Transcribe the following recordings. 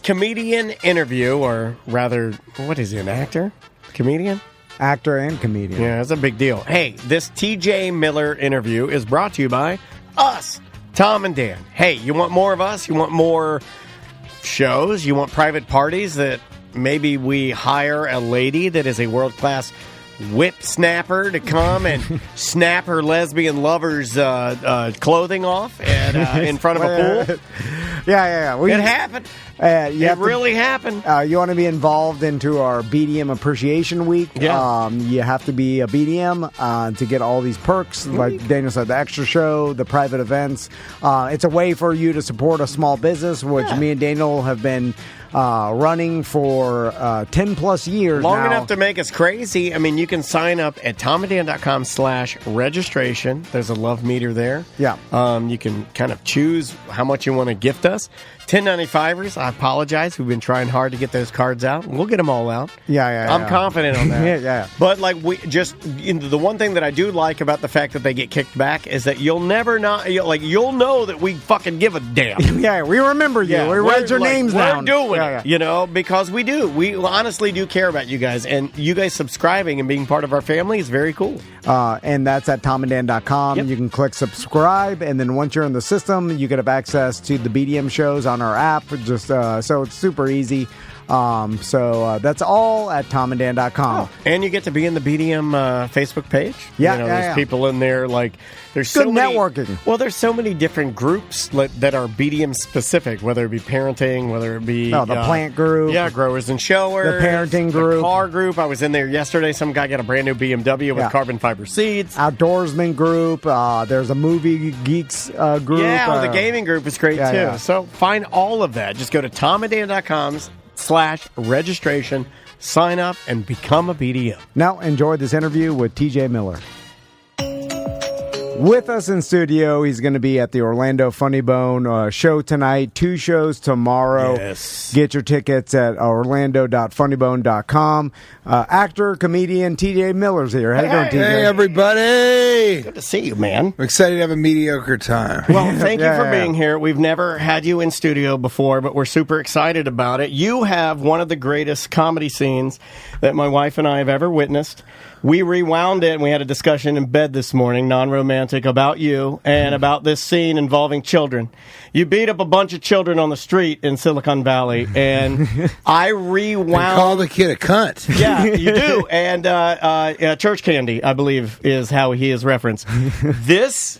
comedian interview, or rather, what is he, an actor? Comedian? Actor and comedian. Yeah, that's a big deal. Hey, this TJ Miller interview is brought to you by us, Tom and Dan. Hey, you want more of us? You want more shows? You want private parties that maybe we hire a lady that is a world-class whip snapper to come and snap her lesbian lover's clothing off in front of a pool? Yeah. It happened. It really happened. You want to be involved into our BDM Appreciation Week. Yeah. You have to be a BDM to get all these perks, like Daniel said, the extra show, the private events. It's a way for you to support a small business, which me and Daniel have been running for 10 plus years Long now. enough to make us crazy. I mean, you can sign up at tomandan.com/registration. There's a love meter there. Yeah. You can kind of choose how much you want to gift us. 1095ers, I apologize. We've been trying hard to get those cards out. We'll get them all out. Yeah. I'm confident on that. Yeah. But like the one thing that I do like about the fact that they get kicked back is that you'll know that we fucking give a damn. Yeah, we remember you. We write your names down. We're doing it, because we do. We honestly do care about you guys, and you guys subscribing and being part of our family is very cool. And that's at tomandan.com. Yep. You can click subscribe, and then once you're in the system, you can have access to the BDM shows on our app. Just so it's super easy. So that's all at tomandan.com. Oh, and you get to be in the BDM Facebook page. Yeah, there's people in there there's good so many networking. Well, there's so many different groups that are BDM specific, whether it be parenting, whether it be the plant group, growers and showers, the parenting group, the car group. I was in there yesterday. Some guy got a brand new BMW with carbon fiber seats. Outdoorsman group. There's a movie geeks group. Yeah, the gaming group is great too. Yeah. So find all of that. Just go to tomandan.com/registration, sign up, and become a BDM. Now, enjoy this interview with TJ Miller. With us in studio, he's going to be at the Orlando Funny Bone show tonight, 2 shows tomorrow. Yes. Get your tickets at orlando.funnybone.com. Actor, comedian, TJ Miller's here. How you doing, TJ? Hey, everybody. Good to see you, man. I'm excited to have a mediocre time. Well, thank you for being here. We've never had you in studio before, but we're super excited about it. You have one of the greatest comedy scenes that my wife and I have ever witnessed. We rewound it, and we had a discussion in bed this morning, non-romantic, about you and about this scene involving children. You beat up a bunch of children on the street in Silicon Valley, and I rewound... Call the kid a cunt. Yeah, you do. And church candy, I believe, is how he is referenced. This...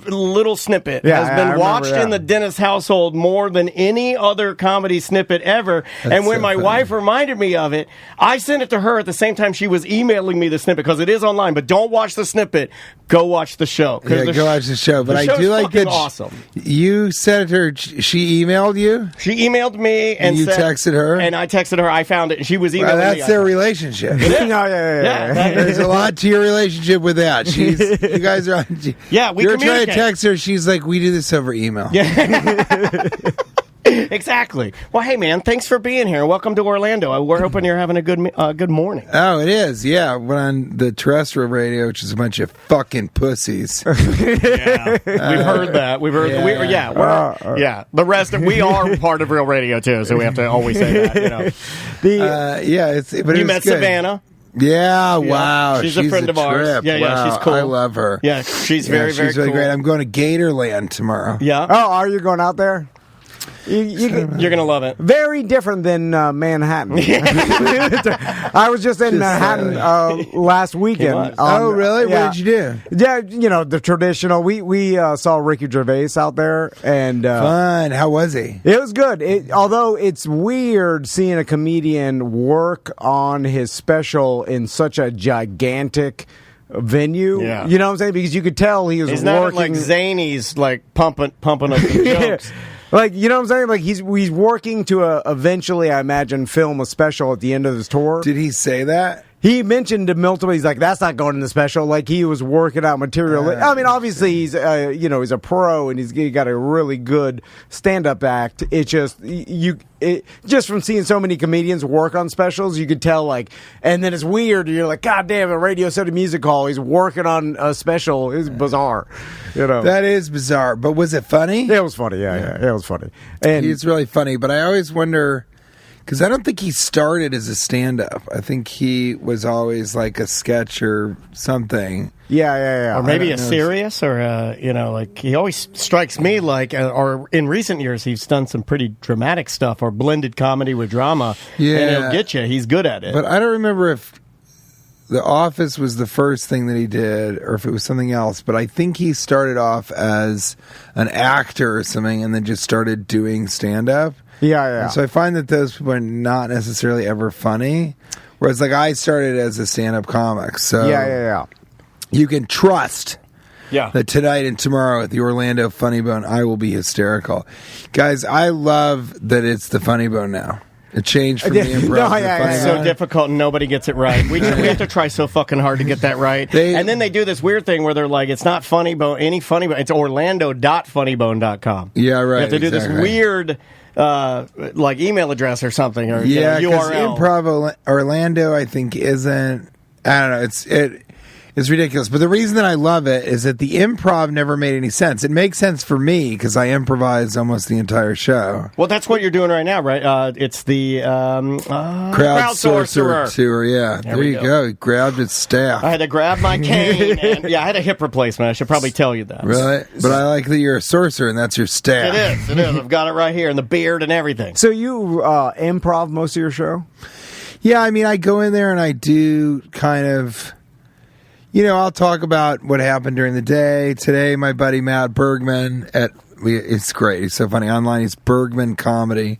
little snippet has been watched in the Dennis household more than any other comedy snippet ever. And when my wife reminded me of it, I sent it to her at the same time she was emailing me the snippet, because it is online. But don't watch the snippet. Go watch the show. Yeah, go watch the show. But I do like that. Awesome. You said to her, she emailed you? She emailed me and you said, texted her? And I texted her. I found it, and she was emailing me. That's their relationship. Yeah. There's a lot to your relationship with that. You guys are on. Yeah, we You're trying communicate. to text her. She's like, we do this over email. Yeah. Exactly. Well, hey, man, thanks for being here. Welcome to Orlando. We're hoping you're having a good morning. Oh, it is. Yeah. We're on the terrestrial radio, which is a bunch of fucking pussies. Yeah. We've heard that. We've heard. Yeah. The rest of we are part of Real Radio too, so we have to always say that. But you met good. Savannah. Yeah, wow. She's a friend of ours. Trip. Yeah, wow. she's cool. I love her. Yeah, she's very, very she's really cool. great. I'm going to Gatorland tomorrow. Yeah. Oh, are you going out there? You're going to love it. Very different than Manhattan. I was just in Manhattan last weekend. Oh, really? Yeah. What did you do? Yeah, the traditional. We saw Ricky Gervais out there, and fun. How was he? It was good. Although it's weird seeing a comedian work on his special in such a gigantic venue. Yeah. You know what I'm saying? Because you could tell he was He's working. not like Zany's pumping up the jokes. Like, you know what I'm saying? Like, he's working to eventually, I imagine, film a special at the end of his tour. Did he say that? He mentioned to Milton, he's like, that's not going in the special. Like, he was working out material. I mean, obviously, he's he's a pro and he got a really good stand-up act. It's just, just from seeing so many comedians work on specials, you could tell, like, and then it's weird. You're like, God damn, a Radio City Music Hall, he's working on a special. It's bizarre. That is bizarre. But was it funny? It was funny, yeah. It was funny. And he's really funny, but I always wonder, because I don't think he started as a stand-up. I think he was always like a sketch or something. Yeah. Or maybe a serious, or like he always strikes me like, or in recent years he's done some pretty dramatic stuff or blended comedy with drama. Yeah, and he'll get you. He's good at it. But I don't remember if The Office was the first thing that he did, or if it was something else. But I think he started off as an actor or something, and then just started doing stand-up. Yeah. And so I find that those people are not necessarily ever funny. Whereas, like, I started as a stand-up comic. So Yeah. you can trust yeah. that tonight and tomorrow at the Orlando Funny Bone, I will be hysterical. Guys, I love that it's the Funny Bone now. It changed from the improv to the Funny It's Bone. so difficult and nobody gets it right. We have to try so fucking hard to get that right. And then they do this weird thing where they're like, it's not Funny Bone, any Funny Bone. It's orlando.funnybone.com. Yeah, right. You have to do this weird like email address or something, or Yeah, because URL. Improv Orlando, I think, isn't. I don't know. It's ridiculous. But the reason that I love it is that the improv never made any sense. It makes sense for me because I improvise almost the entire show. Well, that's what you're doing right now, right? It's the Crowdsourcer tour. Yeah, there you go. He grabbed his staff. I had to grab my cane, and I had a hip replacement. I should probably tell you that. Really? But I like that you're a sorcerer and that's your staff. It is. I've got it right here, and the beard and everything. So you improv most of your show? Yeah, I mean, I go in there and I do kind of, I'll talk about what happened during the day. Today, my buddy Matt Bergman it's great. He's so funny. Online, he's Bergman Comedy.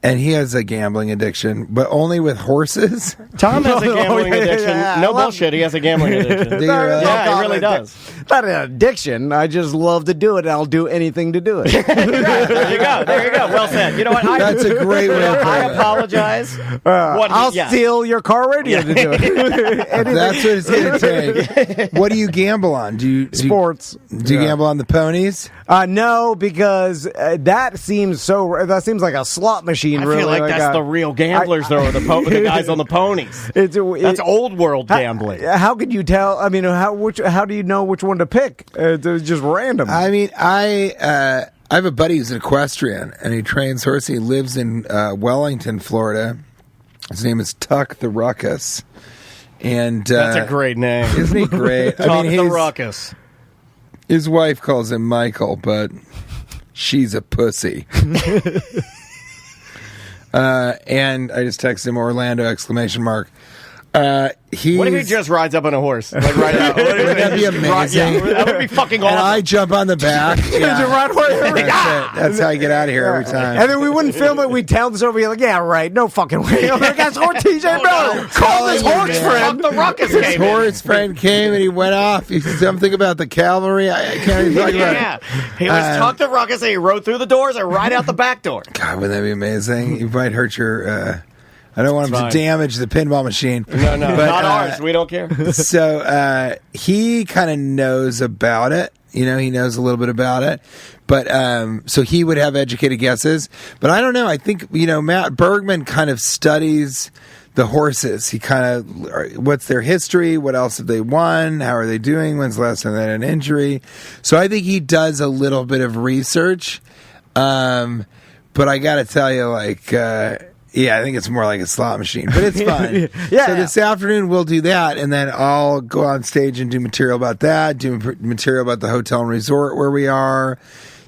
And he has a gambling addiction, but only with horses. Tom has a gambling addiction. No bullshit, he has a gambling addiction. Do you really? Yeah, he really does. Not an addiction. I just love to do it, and I'll do anything to do it. There you go. Well said. You know what? That's a great way of I putting it. apologize. I'll steal your car radio to do it. That's what it's going to take. What do you gamble on? Do you Sports. Do you gamble on the ponies? No, because that seems like a slot machine. I really, feel like that's the real gamblers, though, the guys on the ponies. That's old world gambling. How could you tell? I mean, how do you know which one to pick? It's just random. I mean, I have a buddy who's an equestrian, and he trains horses. He lives in Wellington, Florida. His name is Tuck the Ruckus. And that's a great name. Isn't he great? Tuck the Ruckus. His wife calls him Michael, but she's a pussy. And I just texted him Orlando ! What if he just rides up on a horse? Like right out. Wouldn't that be amazing? That would be fucking awesome. And I jump on the back. That's how I get out of here every time. And then we wouldn't film it. We'd tell this over. Be like, yeah, right. No fucking way. That's TJ Miller. Call this horse friend. The Ruckus His came horse friend came and he went off. He said something about the cavalry. I can't even talk about it. He was Tuck the Ruckus and he rode through the doors and right out the back door. God, wouldn't that be amazing? You might hurt your... I don't want him to damage the pinball machine. No, not ours. We don't care. So he kind of knows about it. He knows a little bit about it. But so he would have educated guesses. But I don't know. I think, Matt Bergman kind of studies the horses. He kind of, what's their history? What else have they won? How are they doing? When's the last time they had an injury? So I think he does a little bit of research. But I got to tell you, yeah, I think it's more like a slot machine, but it's fun. So this afternoon we'll do that, and then I'll go on stage and do material about that, do material about the hotel and resort where we are,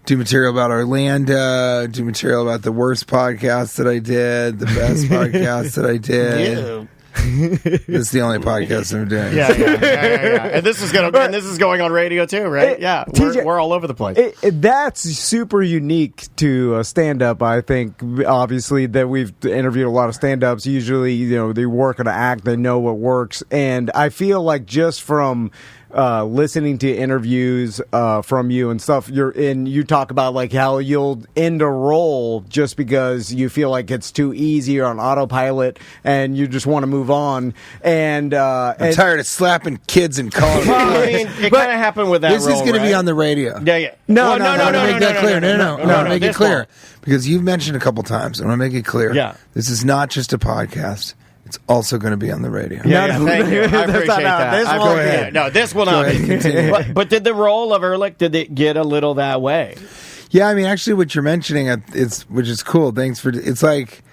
do material about Orlando, do material about the worst podcast that I did, the best podcast that I did. Yeah. This is the only podcast I'm doing. Yeah. And this is going on radio too, right? We're all over the place. That's super unique to stand-up. I think obviously that we've interviewed a lot of stand-ups. Usually, they work on an act, they know what works, and I feel like just from listening to interviews from you and stuff, you talk about like how you'll end a role just because you feel like it's too easy or on autopilot and you just want to move on. And I'm tired of slapping kids in college. Well, I mean, it kind of happened with that. This is role, going to be right? on the radio. Yeah. No, Well, no, I want to make that clear. No, make it this clear. won't. Because you've mentioned a couple times. I want to make it clear. Yeah. This is not just a podcast. It's also going to be on the radio. Yeah, thank you. I That's appreciate not- that. this I won't appreciate be. it. No, this will not Go ahead, be. continue. But did the role of Ehrlich, did it get a little that way? Yeah, I mean, actually, what you're mentioning, which is cool. Thanks for. It's like,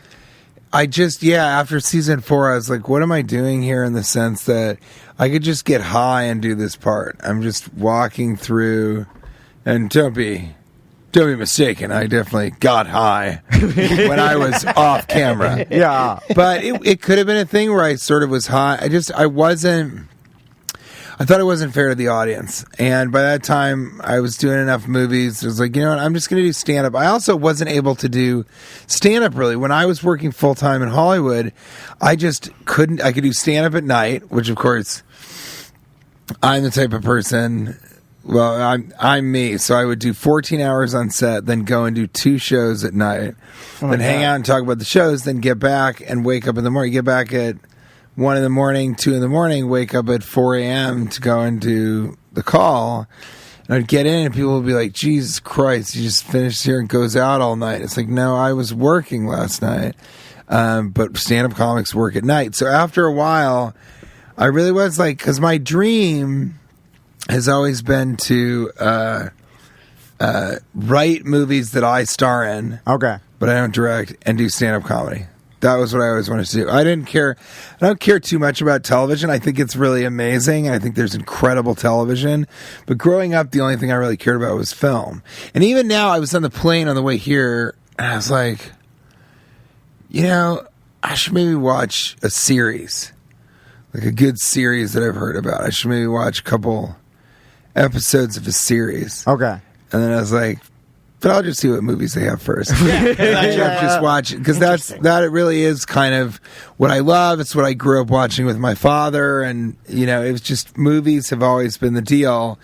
after season 4, I was like, what am I doing here? In the sense that I could just get high and do this part. I'm just walking through, and don't be mistaken. I definitely got high when I was off camera. yeah. But it could have been a thing where I sort of was high. I thought it wasn't fair to the audience. And by that time, I was doing enough movies. I was like, you know what? I'm just going to do stand-up. I also wasn't able to do stand-up, really. When I was working full-time in Hollywood, I just couldn't. I could do stand-up at night, which, of course, I'm the type of person... Well, I'm me, so I would do 14 hours on set, then go and do 2 shows at night, then hang out and talk about the shows, then get back and wake up in the morning. Get back at 1 in the morning, 2 in the morning, wake up at 4 a.m. to go and do the call. And I'd get in and people would be like, Jesus Christ, you just finished here and goes out all night. It's like, no, I was working last night. But stand-up comics work at night. So after a while, I really was like, because my dream has always been to write movies that I star in, Okay. but I don't direct, and do stand-up comedy. That was what I always wanted to do. I don't care too much about television. I think it's really amazing, and I think there's incredible television. But growing up, the only thing I really cared about was film. And even now, I was on the plane on the way here, and I was like, you know, I should maybe watch a series, like a good series that I've heard about. I should maybe watch a couple episodes of a series. Okay. And then I was like, but I'll just see what movies they have first. Just watch it, because that it really is kind of what I love. It's what I grew up watching with my father, and you know, it was just movies have always been the deal.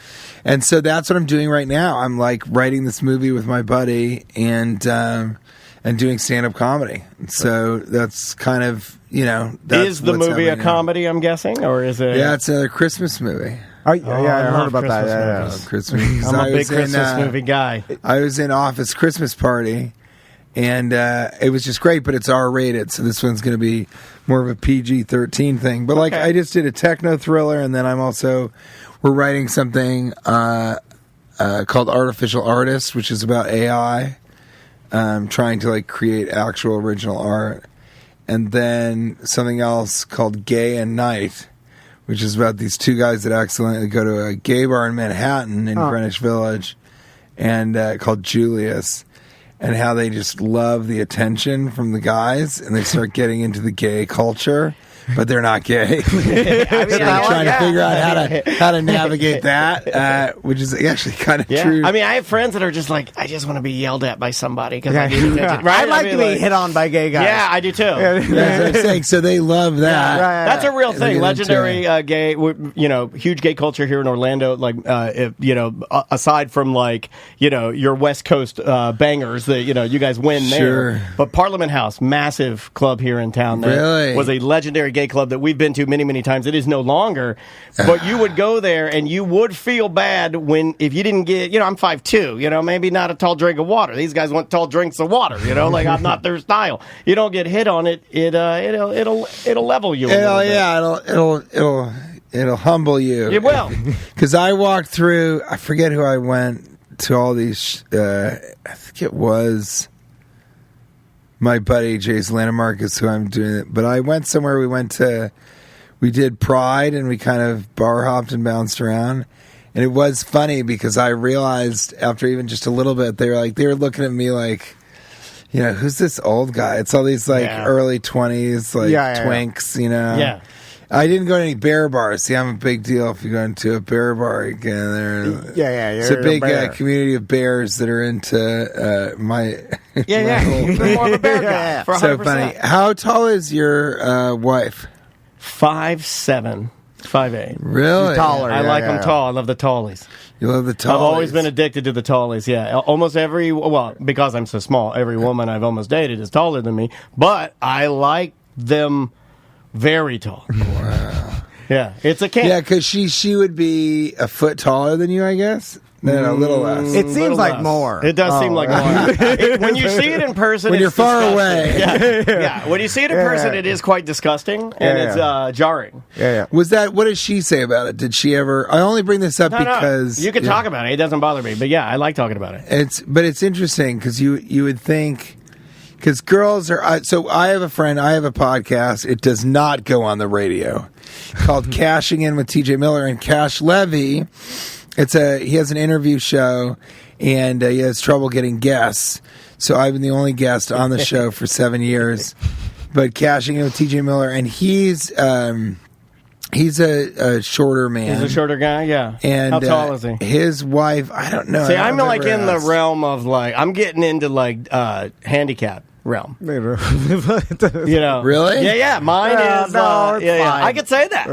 And so that's what I'm doing right now. I'm like writing this movie with my buddy and doing stand-up comedy. So that's kind of, you know, that's Is the what's movie a happening now. comedy, I'm guessing, or is it? Yeah, it's another Christmas movie. I I heard love about that. Christmas Yeah, movies. Christmas. I'm a I big was in, Christmas movie guy. I was in Office Christmas Party, and it was just great, but it's R-rated, so this one's going to be more of a PG-13 thing. But like, Okay. I just did a techno thriller, and then we're writing something called Artificial Artist, which is about AI trying to like create actual original art, and then something else called Gay and Night, which is about these 2 guys that accidentally go to a gay bar in Manhattan in Greenwich Village, and called Julius, and how they just love the attention from the guys, and they start getting into the gay culture, but they're not gay. So they're trying to figure out how to navigate that, which is actually kind of Yeah. true. I mean, I have friends that are just like, I just want to be yelled at by somebody because I need attention. Right? I'd like I to mean, be hit on by gay guys. Yeah, I do too. That's what I'm saying. So they love that. Right. That's a real They thing. get Legendary into gay, you know, huge gay culture here in Orlando. Like, you know, aside from like, you know, your West Coast bangers that you know you guys win Sure. there. But Parliament House, massive club here in town, that Really? was a legendary gay club that we've been to many times. It is no longer, but you would go there and you would feel bad if you didn't get. You know, I'm 5'2". You know, maybe not a tall drink of water. These guys want tall drinks of water. You know, like I'm not their style. You don't get hit on it. It'll level you. A little bit. Yeah, it'll humble you. It will. Because I walked through. I forget who I went to all these. I think it was my buddy Jace Landemarcus, who I'm doing it. But I went somewhere. We did Pride, and we kind of bar hopped and bounced around. And it was funny because I realized after even just a little bit, they were looking at me like, you know, who's this old guy? It's all these like Yeah. early 20s, like Yeah. twinks, you know. Yeah. I didn't go to any bear bars. See, I'm a big deal if you go into a bear bar again. Yeah, It's a you're big bear. community of bears that are into my. Yeah. You're more of a bear guy. Yeah. For 100%. So funny. How tall is your wife? 5'7". 5'8". Really? She's taller. I Yeah, like yeah, them yeah. tall. I love the tallies. You love the tall. I've always been addicted to the tallies. Yeah, almost because I'm so small, every woman I've almost dated is taller than me. But I like them very tall. Wow. Yeah, it's a camp. Yeah, because she would be a foot taller than you, I guess. No, a little less. It seems Little like less. more. It does seem like more. When you see it in person, When it's you're far disgusting. away. Yeah. When you see it in person, it is quite disgusting and it's jarring. Yeah. Was that? What did she say about it? Did she ever? I only bring this up No, because you can talk about it. It doesn't bother me. But yeah, I like talking about it. It's interesting because you would think because girls are. So I have a friend. I have a podcast. It does not go on the radio. Called Cashing In with TJ Miller and Cash Levy. He has an interview show and he has trouble getting guests. So I've been the only guest on the show for 7 years. But Cashing In with TJ Miller, and he's a shorter man. He's a shorter guy, yeah. And how tall is he? His wife, I don't know. See, I've I'm like never in the asked. realm of like I'm getting into like handicap realm. You know, Really? Yeah. Mine is. no, it's yeah. fine. I could say that.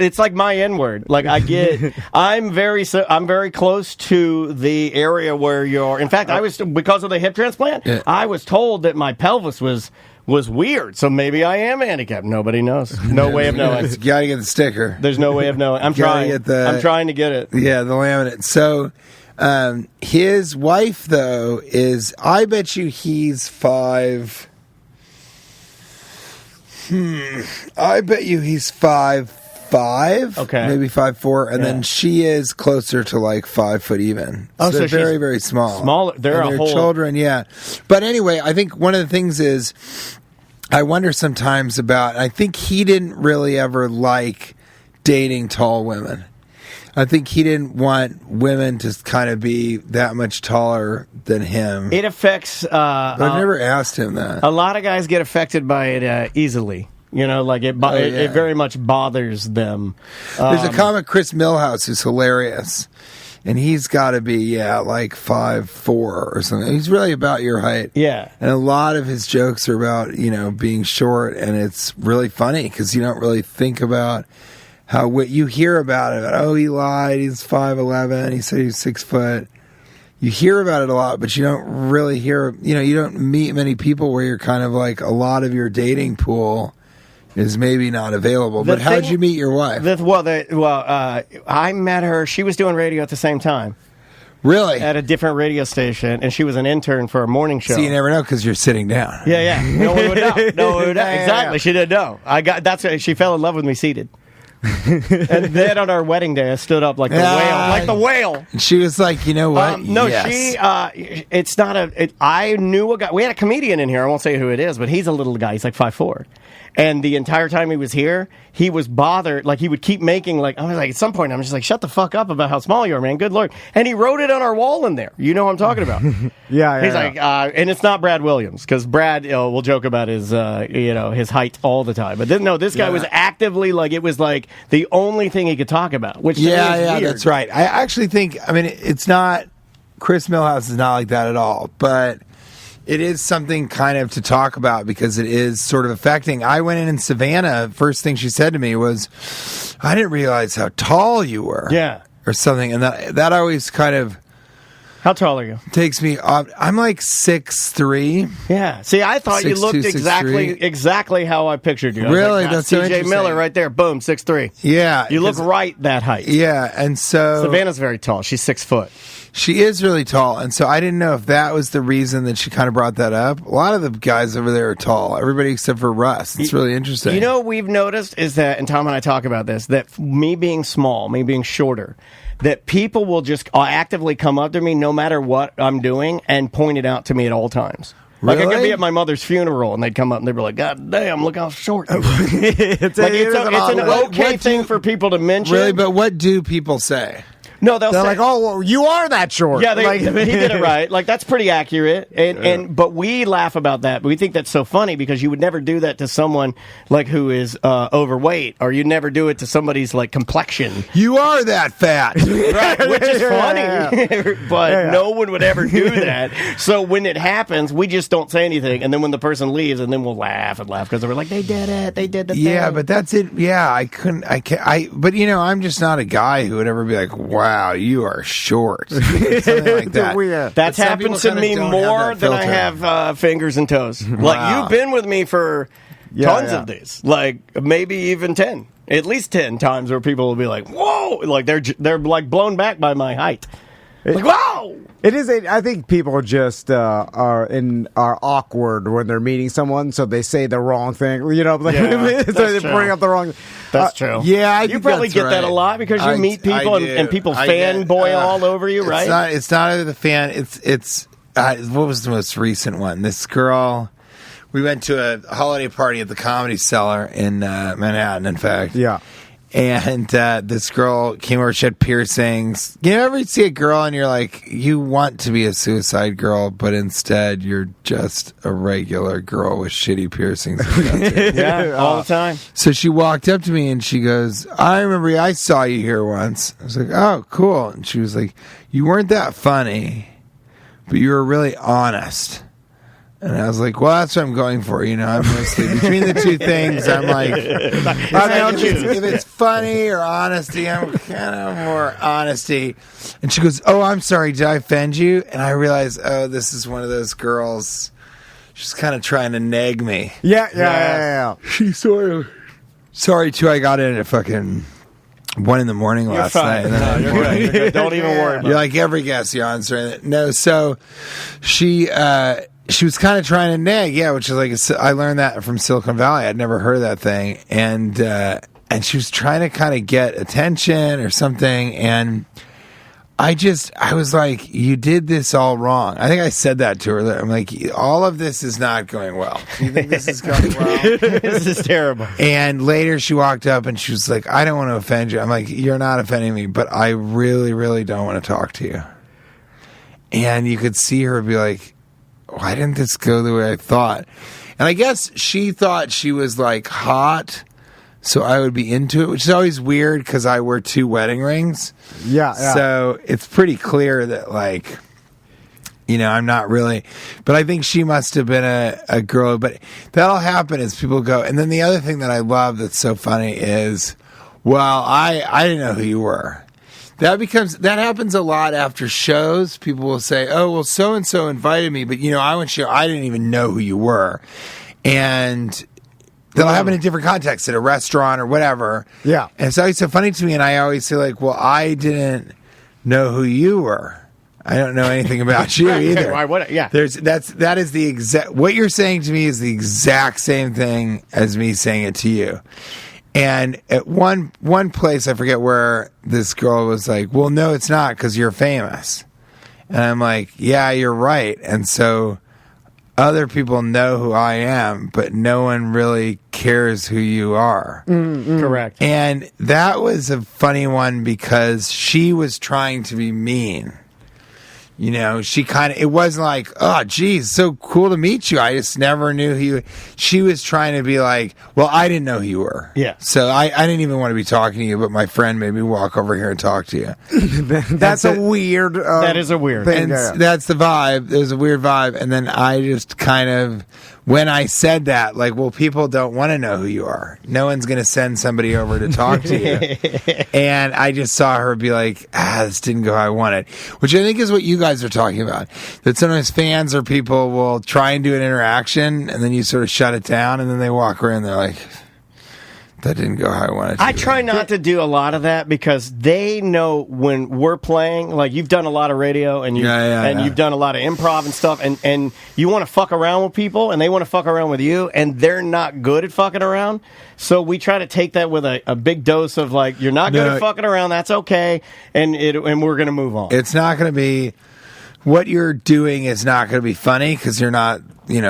It's like my N word. Like I'm very close to the area where you're. In fact, I was because of the hip transplant. Yeah. I was told that my pelvis was weird. So maybe I am handicapped. Nobody knows. No way of knowing. You gotta get the sticker. There's no way of knowing. I'm Gotta trying. get I'm trying to get it. Yeah, the laminate. So, his wife though is, I bet you he's 5. I bet you he's 5'5". Okay. Maybe 5'4", and Yeah. then she is closer to like 5 foot even. Oh, so they're she's very, very small. smaller. They're And a their whole- children, yeah. But anyway, I think one of the things is, I wonder sometimes about. I think he didn't really ever like dating tall women. I think he didn't want women to kind of be that much taller than him. It affects. But I've never asked him that. A lot of guys get affected by it easily. You know, like it yeah. very much bothers them. There's a comic, Chris Millhouse, who's hilarious. And he's got to be, like 5'4" or something. He's really about your height. Yeah. And a lot of his jokes are about, being short. And it's really funny because you don't really think about what you hear about it. Oh, he lied. He's 5'11". He said he's 6 foot. You hear about it a lot, but you don't really hear, you don't meet many people where you're kind of like a lot of your dating pool is maybe not available. But how'd you meet your wife? I met her. She was doing radio at the same time Really? at a different radio station, and she was an intern for a morning show. So you never know because you're sitting down. Yeah. No one would know. No one would know. Yeah, yeah, Exactly. yeah. She didn't know. That's why she fell in love with me seated. And then on our wedding day, I stood up like the whale, like the whale. And she was like, you know what? No, Yes. it's not I knew a guy. We had a comedian in here. I won't say who it is, but he's a little guy. He's like 5'4". And the entire time he was here, he was bothered. Like, he would keep making, I was like, at some point, I'm just like, shut the fuck up about how small you are, man. Good Lord. And he wrote it on our wall in there. You know what I'm talking about. Yeah. He's like, and it's not Brad Williams, because Brad will joke about his, his height all the time. But this guy was actively, it was like the only thing he could talk about, which to me is weird. That's right. I actually think, it's not, Chris Millhouse is not like that at all, but it is something kind of to talk about because it is sort of affecting. I went in Savannah. First thing she said to me was, I didn't realize how tall you were. Yeah. Or something. And that always kind of How tall are you? takes me off. I'm like 6'3". Yeah. See, I thought you 6'2", looked 6'3". exactly how I pictured you. I was Really? like, That's so TJ interesting. Miller right there. Boom, 6'3". Yeah. You look 'cause- right that height. Yeah. And so Savannah's very tall. She's 6 foot. she is really tall. And so I didn't know if that was the reason that she kind of brought that up. A lot of the guys over there are tall. Everybody except for Russ. It's really interesting. You know what we've noticed is that, and Tom and I talk about this, that me being small, me being shorter, that people will just actively come up to me no matter what I'm doing and point it out to me at all times. Like I could Really? be at my mother's funeral and they'd come up and they'd be like, God damn, look how short you are. it's Like, it's an odd okay way. thing for people to mention. Really? But what do people say? No, they'll They're say, like, "Oh, well, you are that short." Yeah, like, he did it right. Like, that's pretty accurate. But we laugh about that. But we think that's so funny because you would never do that to someone like who is overweight, or you'd never do it to somebody's like complexion. You are that fat. Right, which is funny. But no one would ever do that. So when it happens, we just don't say anything. And then when the person leaves, and then we'll laugh because we're like, they did it. They did the thing. Yeah, but that's it. Yeah, but I'm just not a guy who would ever be like, wow, you are short. Something like that. Weird. That's But some happened people to kinda me don't more have that than I filter. have fingers and toes. Wow. Like, you've been with me for tons of these. Like, maybe even 10. At least 10 times where people will be like, whoa! Like, they're like blown back by my height. Like, whoa! It is. I think people just are awkward when they're meeting someone, so they say the wrong thing. You know, like, Yeah, so that's they true. bring up the wrong. That's true. Yeah, I You think probably that's get that a right. lot because you meet people I and people do. I get- fanboy all over you, right? It's not the fan. It's what was the most recent one? This girl. We went to a holiday party at the Comedy Cellar in Manhattan, in fact. Yeah. And this girl came over, she had piercings. You ever see a girl and you're like, you want to be a suicide girl, but instead you're just a regular girl with shitty piercings. Yeah, all the time. So she walked up to me and she goes, I remember I saw you here once. I was like, oh, cool. And she was like, you weren't that funny, but you were really honest. And I was like, well, that's what I'm going for. I'm mostly between the two things. I'm like, if it's funny or honesty, I'm kind of more honesty. And she goes, oh, I'm sorry. Did I offend you? And I realized, oh, this is one of those girls. She's kind of trying to nag me. Yeah. She sort of. Sorry, too. I got in at fucking 1 a.m. last night. And then You're good. You're good. Don't even worry about you're it. like every guest you're answering it. No, so she was kind of trying to nag, which is like I learned that from Silicon Valley. I'd never heard of that thing, and she was trying to kind of get attention or something, and I was like, you did this all wrong. I think I said that to her. I'm like, all of this is not going well. You think this is going well? This is terrible. And later she walked up and she was like, I don't want to offend you. I'm like, you're not offending me, but I really, really don't want to talk to you. And you could see her be like, why didn't this go the way I thought? And I guess she thought she was like hot, so I would be into it, which is always weird because I wear 2 wedding rings. Yeah. So it's pretty clear that, like, I'm not really. But I think she must have been a girl. But that'll happen as people go. And then the other thing that I love that's so funny is, well, I didn't know who you were. That happens a lot after shows. People will say, oh, well, so-and-so invited me, but, I didn't even know who you were. And that'll happen in different contexts, at a restaurant or whatever. Yeah. And it's always so funny to me, and I always say, like, well, I didn't know who you were. I don't know anything about you either. Yeah. That is the exact, what you're saying to me is the exact same thing as me saying it to you. And at one place, I forget where, this girl was like, well, no, it's not, because you're famous. And I'm like, yeah, you're right. And so other people know who I am, but no one really cares who you are. Correct. And that was a funny one because she was trying to be mean. She it wasn't like, oh, geez, so cool to meet you. I just never knew who you. She was trying to be like, well, I didn't know who you were. Yeah. So I didn't even want to be talking to you, but my friend made me walk over here and talk to you. That's a weird. That is a weird thing. And that's the vibe. There's a weird vibe. And then I just kind of, when I said that, like, well, people don't want to know who you are. No one's going to send somebody over to talk to you. And I just saw her be like, this didn't go how I wanted. Which I think is what you guys are talking about. That sometimes fans or people will try and do an interaction, and then you sort of shut it down, and then they walk around and they're like, that didn't go how I wanted it to. I try not to do a lot of that because they know when we're playing. Like, you've done a lot of radio and you've done a lot of improv and stuff, and you want to fuck around with people and they want to fuck around with you, and they're not good at fucking around. So we try to take that with a big dose of, like, you're not good at fucking around. That's okay, and we're gonna move on. It's not going to be. what you're doing is not going to be funny because you're not,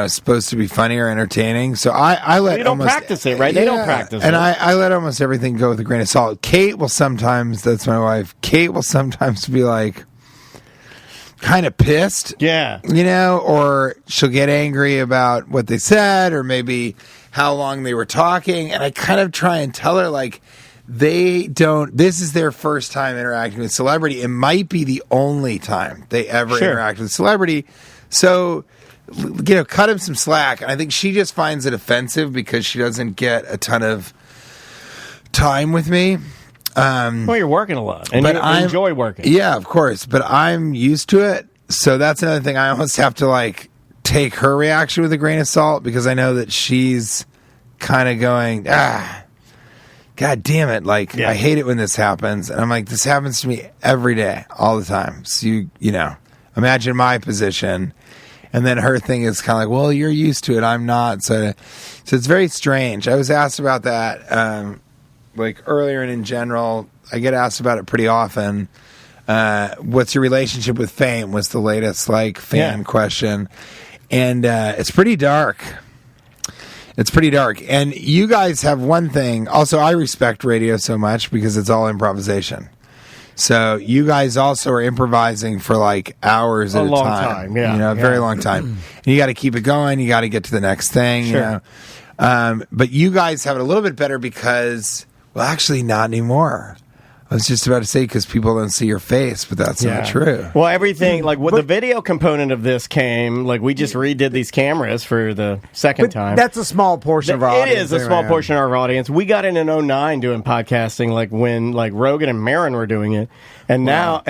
supposed to be funny or entertaining. So I let You don't practice it, right? They don't practice and it. I let almost everything go with a grain of salt. Kate will sometimes, that's my wife, Kate will sometimes be like kind of pissed. Yeah. Or she'll get angry about what they said or maybe how long they were talking. And I kind of try and tell her, like, this is their first time interacting with celebrity. It might be the only time they ever interact with celebrity. So, cut him some slack. And I think she just finds it offensive because she doesn't get a ton of time with me. Well, you're working a lot, and you enjoy working. Yeah, of course. But I'm used to it. So that's another thing. I almost have to, like, take her reaction with a grain of salt because I know that she's kind of going, God damn it. Like, I hate it when this happens. And I'm like, this happens to me every day, all the time. So, imagine my position. And then her thing is kind of like, well, you're used to it. I'm not. So it's very strange. I was asked about that, like earlier and in general. I get asked about it pretty often. What's your relationship with fame was the latest, like, fan question. And it's pretty dark. It's pretty dark. And you guys have one thing. Also, I respect radio so much because it's all improvisation. So you guys also are improvising for like hours at a long time. Yeah. A very long time. And you got to keep it going. You got to get to the next thing. Sure. But you guys have it a little bit better because, well, actually not anymore. I was just about to say because people don't see your face, but that's not true. Well, everything, like, the video component of this came, like, we just redid these cameras for the second time. That's a small portion of our audience. It is a small portion of our audience. We got in 2009 doing podcasting, like, when, like, Rogan and Maron were doing it. And now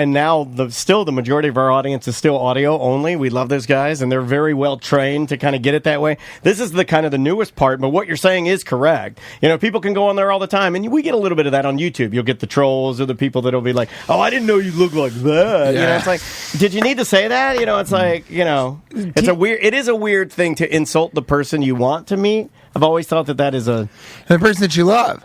still the majority of our audience is still audio only. We love those guys, and they're very well trained to kind of get it that way. This is the kind of the newest part, but what you're saying is correct. People can go on there all the time, and we get a little bit of that on YouTube. You'll get the trolls or the people that'll be like, "Oh, I didn't know you look like that." Yeah. It's like, did you need to say that? It's like, it is a weird thing to insult the person you want to meet. I've always thought that is the person that you love.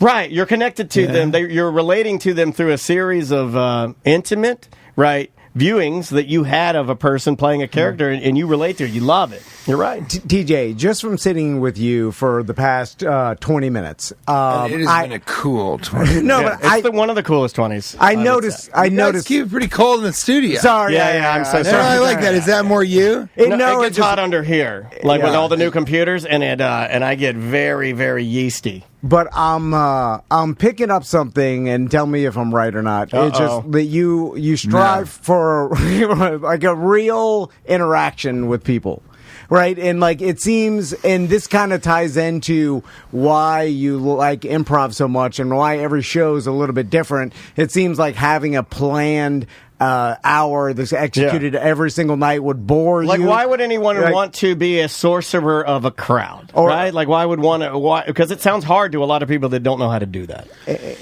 Right, you're connected to them. You're relating to them through a series of intimate, viewings that you had of a person playing a character, and you relate to it. You love it. You're right. TJ, just from sitting with you for the past 20 minutes, It has been a cool 20. No, Yeah, but it's one of the coolest 20s. I noticed. It's pretty cold in the studio. Sorry, I'm so No, sorry. I like that. Is that more you? It it gets hot under here, like with all the new computers, and I get very, very yeasty. But I'm picking up something, and tell me if I'm right or not. It's just that you strive for like a real interaction with people. Right, and like it seems, and this kind of ties into why you like improv so much, and why every show is a little bit different. It seems like having a planned hour that's executed every single night would bore you. Like, why would anyone want to be a sorcerer of a crowd? Right? Like, why would want to? Why? Because it sounds hard to a lot of people that don't know how to do that.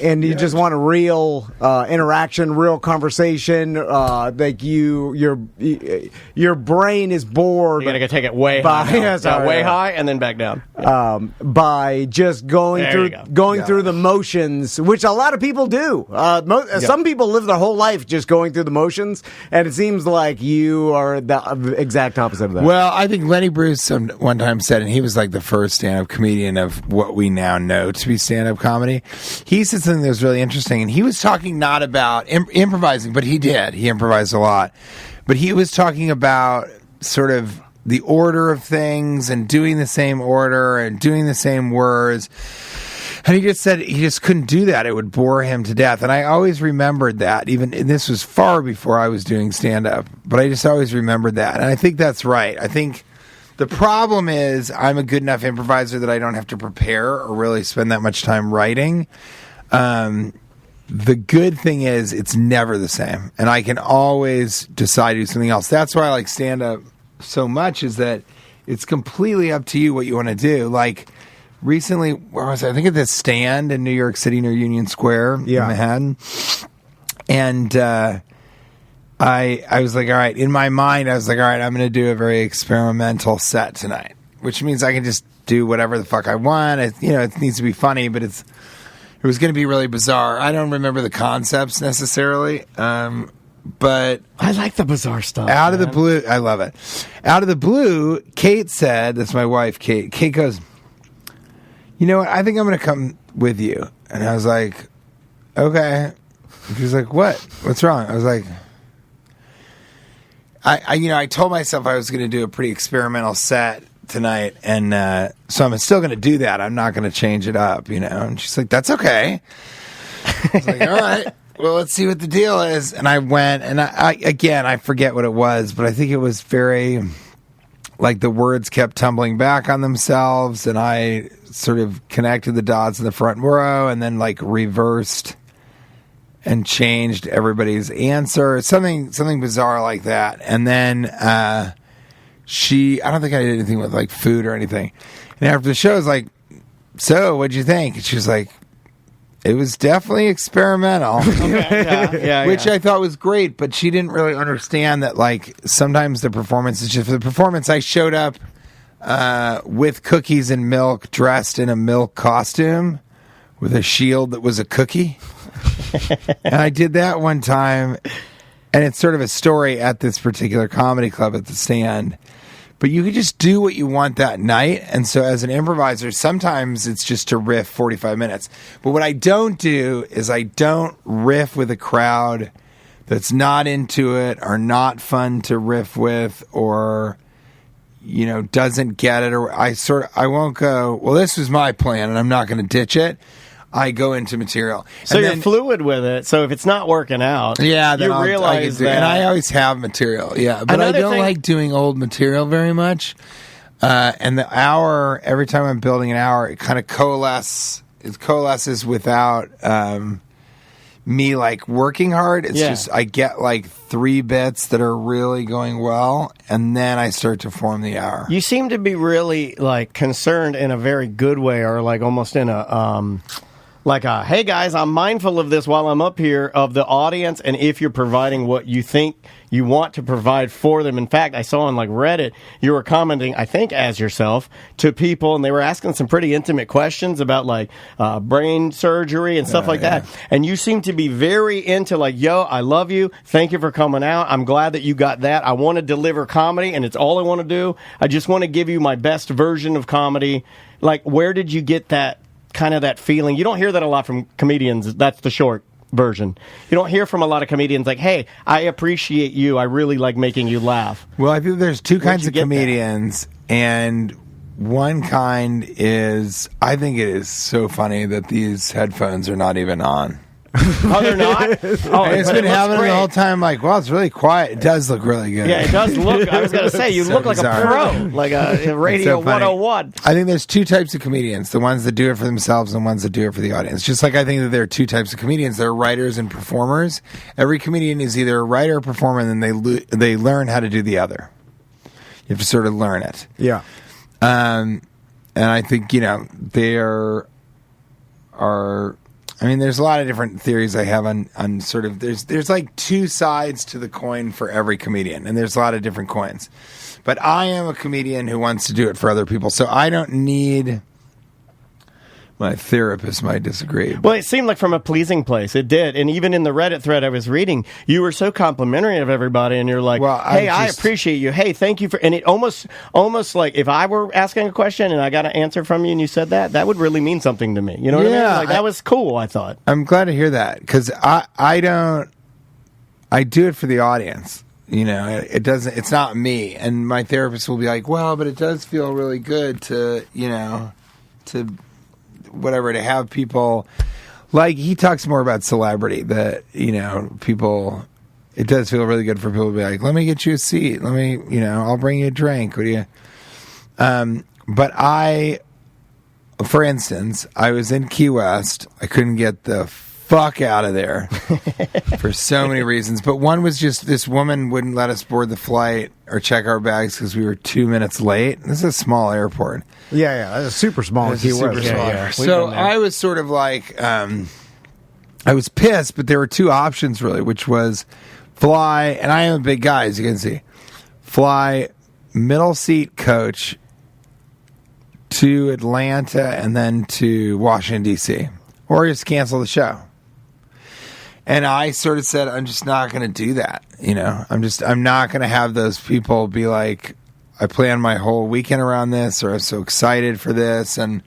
And you just want a real interaction, real conversation. Like your brain is bored. You gotta take it way high, way high, and then back down. By just going through the motions, which a lot of people do. Some people live their whole life just going through the motions, and it seems like you are the exact opposite of that. Well, I think Lenny Bruce one time said, and he was like the first stand-up comedian of what we now know to be stand-up comedy. He said something that was really interesting, and he was talking not about improvising, but he did. He improvised a lot. But he was talking about sort of the order of things and doing the same order and doing the same words. And he just said he just couldn't do that. It would bore him to death. And I always remembered that, and this was far before I was doing stand-up, but I just always remembered that. And I think that's right. I think the problem is I'm a good enough improviser that I don't have to prepare or really spend that much time writing. The good thing is it's never the same. And I can always decide to do something else. That's why I like stand-up so much, is that it's completely up to you what you want to do. Like, recently, where was I? I think at this stand in New York City near Union Square in Manhattan. And I was like, all right, in my mind, I was like, all right, I'm going to do a very experimental set tonight, which means I can just do whatever the fuck I want. It needs to be funny, but it was going to be really bizarre. I don't remember the concepts necessarily. but I like the bizarre stuff. out of the man. blue, I love it. Out of the blue, Kate said, "That's my wife, Kate." Kate goes, "You know what? I think I'm going to come with you." And I was like, "Okay." And she was like, "What? What's wrong?" I was like, I told myself I was going to do a pretty experimental set tonight, and so I'm still going to do that. I'm not going to change it up, And she's like, "That's okay." I was like, "All right, well, let's see what the deal is." And I went, and I forget what it was, but I think it was very, like, the words kept tumbling back on themselves, and I sort of connected the dots in the front row, and then like reversed and changed everybody's answer, something bizarre like that. And then I don't think I did anything with like food or anything. And after the show, I was like, "So, what'd you think?" And she was like, "It was definitely experimental." Which I thought was great, but she didn't really understand that, like, sometimes the performance is just for the performance. I showed up with cookies and milk, dressed in a milk costume with a shield that was a cookie. And I did that one time, and it's sort of a story at this particular comedy club at the Stand. But you could just do what you want that night. And so as an improviser, sometimes it's just to riff 45 minutes. But what I don't do is I don't riff with a crowd that's not into it or not fun to riff with, or, doesn't get it. Or I won't go, "Well, this was my plan and I'm not going to ditch it." I go into material. So you're fluid with it. So if it's not working out, then you realize that. And I always have material, but I don't like doing old material very much. And the hour, every time I'm building an hour, it kind of coalesces without me like working hard. It's just I get like 3 bits that are really going well, and then I start to form the hour. You seem to be really like concerned in a very good way, or like almost in a hey guys, I'm mindful of this while I'm up here, of the audience, and if you're providing what you think you want to provide for them. In fact, I saw on like Reddit, you were commenting, I think as yourself, to people, and they were asking some pretty intimate questions about like brain surgery and stuff like that. And you seem to be very into like, "Yo, I love you. Thank you for coming out. I'm glad that you got that. I want to deliver comedy, and it's all I want to do. I just want to give you my best version of comedy." Like, where did you get that kind of that feeling? You don't hear that a lot from comedians. That's the short version. You don't hear from a lot of comedians like, "Hey, I appreciate you. I really like making you laugh." Well, I think there's two kinds of comedians, and one kind is, I think it is so funny that these headphones are not even on. Oh, they're not? Oh, it's been happening the whole time. Like, well, it's really quiet. It does look really good. Yeah, it does look. I was going to say, you look like a pro, like a Radio 101. I think there's 2 types of comedians: the ones that do it for themselves and the ones that do it for the audience. Just like I think that there are 2 types of comedians: there are writers and performers. Every comedian is either a writer or performer, and then they learn how to do the other. You have to sort of learn it. Yeah. And I think there are. I mean, there's a lot of different theories I have on sort of there's like 2 sides to the coin for every comedian, and there's a lot of different coins. But I am a comedian who wants to do it for other people, so I don't need. My therapist might disagree. Well, it seemed like from a pleasing place. It did. And even in the Reddit thread I was reading, you were so complimentary of everybody, and you're like, "Hey, I appreciate you. Hey, thank you for..." And it almost like if I were asking a question and I got an answer from you and you said that would really mean something to me. You know what I mean? Like, that was cool, I thought. I'm glad to hear that, because I do it for the audience. It doesn't. It's not me. And my therapist will be like, "Well, but it does feel really good to whatever, to have people," like, he talks more about celebrity, that people, it does feel really good for people to be like, "Let me get you a seat, let me I'll bring you a drink, what do you..." But for instance, I was in Key West. I couldn't get the fuck out of there for so many reasons, but one was just this woman wouldn't let us board the flight or check our bags because we were 2 minutes late. This is a small airport. Yeah, that's a super small Key West. Yeah. So I was sort of like, I was pissed, but there were 2 options really, which was fly, and I am a big guy, as you can see, fly middle seat coach to Atlanta and then to Washington, D.C., or just cancel the show. And I sort of said, I'm just not going to do that. I'm not going to have those people be like, I planned my whole weekend around this, or I'm so excited for this, and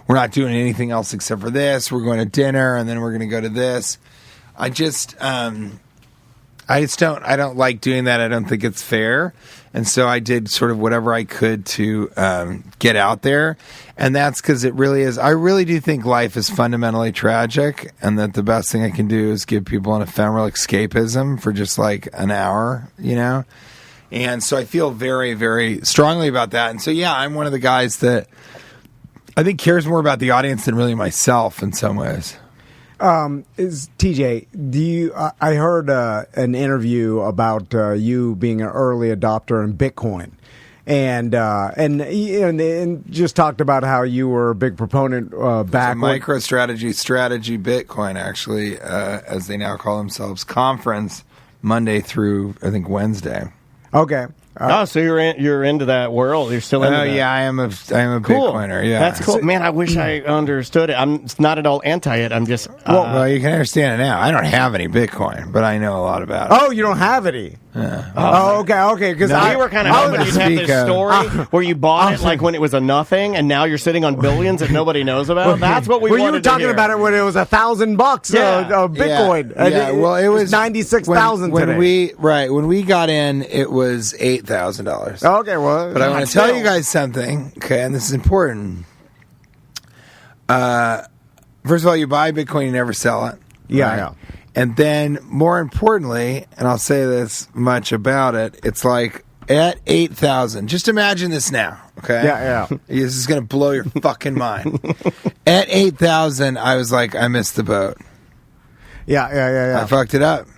we're not doing anything else except for this. We're going to dinner, and then we're going to go to this. I don't like doing that. I don't think it's fair. And so I did sort of whatever I could to get out there. And that's because it really is. I really do think life is fundamentally tragic, and that the best thing I can do is give people an ephemeral escapism for just like an hour, And so I feel very, very strongly about that. And so, yeah, I'm one of the guys that I think cares more about the audience than really myself in some ways. Is TJ? I heard an interview about you being an early adopter in Bitcoin, and just talked about how you were a big proponent back MicroStrategy strategy Bitcoin, actually, as they now call themselves, conference Monday through I think Wednesday. Okay. So you're into that world. You're still into that. Oh, yeah, I am a cool. Bitcoiner. Yeah, that's cool. Man, I wish I understood it. I'm not at all anti it. I'm just... well, you can understand it now. I don't have any Bitcoin, but I know a lot about it. Oh, you don't have any? Okay. Because we were kind of hoping you'd have this story where you bought it like when it was a nothing, and now you're sitting on billions that nobody knows about. That's what we wanted to hear. Well, you were talking about it when it was $1,000 of Bitcoin. Yeah. Well, it was 96,000 today. When we got in, it was $8,000. Okay, well, but I want to tell you guys something. Okay, and this is important. First of all, you buy Bitcoin, you never sell it. Yeah. And then, more importantly, and I'll say this much about it, it's like at 8,000. Just imagine this now, okay? Yeah. This is going to blow your fucking mind. At 8,000, I was like, I missed the boat. Yeah. I fucked it up.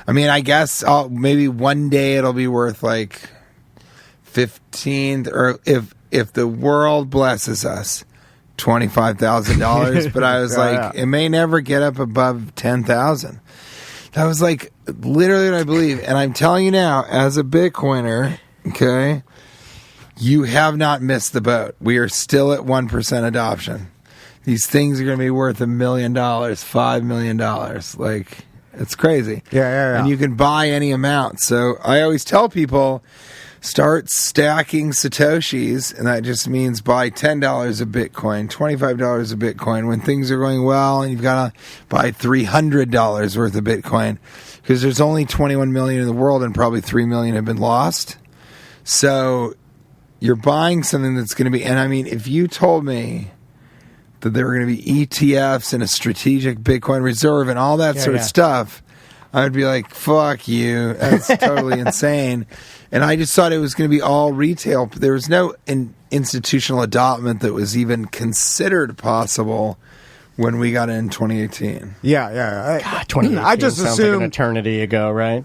I mean, I guess maybe one day it'll be worth like 15, or if the world blesses us, $25,000. But I was it may never get up above 10,000. That was like literally what I believe. And I'm telling you now, as a Bitcoiner, okay, you have not missed the boat. We are still at 1% adoption. These things are going to be worth $1 million, $5 million. Like, it's crazy. Yeah. And you can buy any amount. So I always tell people, start stacking Satoshis, and that just means buy $10 of Bitcoin, $25 of Bitcoin when things are going well, and you've got to buy $300 worth of Bitcoin, because there's only 21 million in the world, and probably 3 million have been lost. So you're buying something that's going to be, and I mean, if you told me that there were going to be ETFs and a strategic Bitcoin reserve and all that sort of stuff, I would be like, fuck you. That's totally insane. And I just thought it was going to be all retail. There was no institutional adoption that was even considered possible when we got in 2018. Yeah. God, 2018 I just sounds assumed like an eternity ago, right?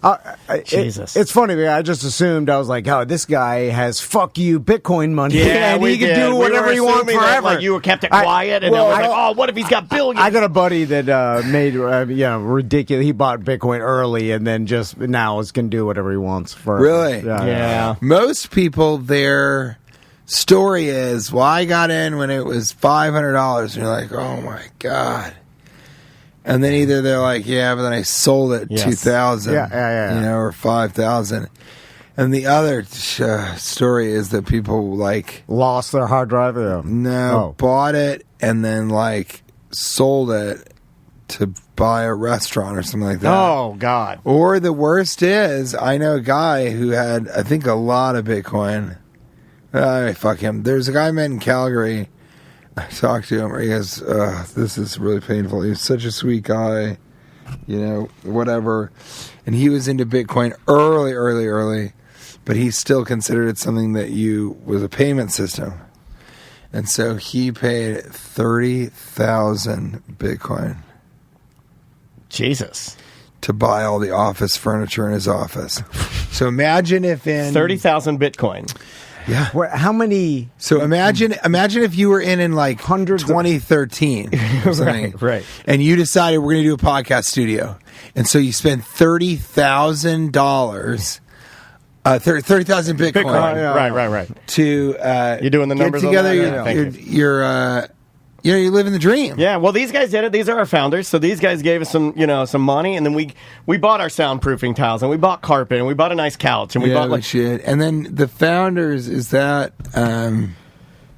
Jesus. It's funny, man. I just assumed, I was like, oh, this guy has fuck you Bitcoin money. Yeah, and he can do whatever he wants forever. Like you were kept it quiet, and I was like, oh, what if he's got billions? I got a buddy that made ridiculous. He bought Bitcoin early, and then just now is can do whatever he wants forever. Really? Yeah. Most people, their story is, well, I got in when it was $500, and you're like, oh my God. And then either they're like, yeah, but then I sold it at 2,000, or 5,000. And the other story is that people like lost their hard drive. Bought it and then like sold it to buy a restaurant or something like that. Oh God. Or the worst is, I know a guy who had, I think, a lot of Bitcoin. Fuck him. There's a guy I met in Calgary. I talked to him. He goes, this is really painful. He was such a sweet guy, whatever. And he was into Bitcoin early, but he still considered it something that was a payment system. And so he paid 30,000 Bitcoin. Jesus. To buy all the office furniture in his office. So imagine if in 30,000 Bitcoin. Yeah. How many? So imagine if you were in like hundreds 2013 or something, right? And you decided we're going to do a podcast studio, and so you spend $30,000, 30,000 Bitcoin. Right. To you're doing the numbers get together on that? you're living the dream. Yeah, well, these guys did it. These are our founders. So these guys gave us some money, and then we bought our soundproofing tiles, and we bought carpet, and we bought a nice couch, and we bought we should. And then the founders, is that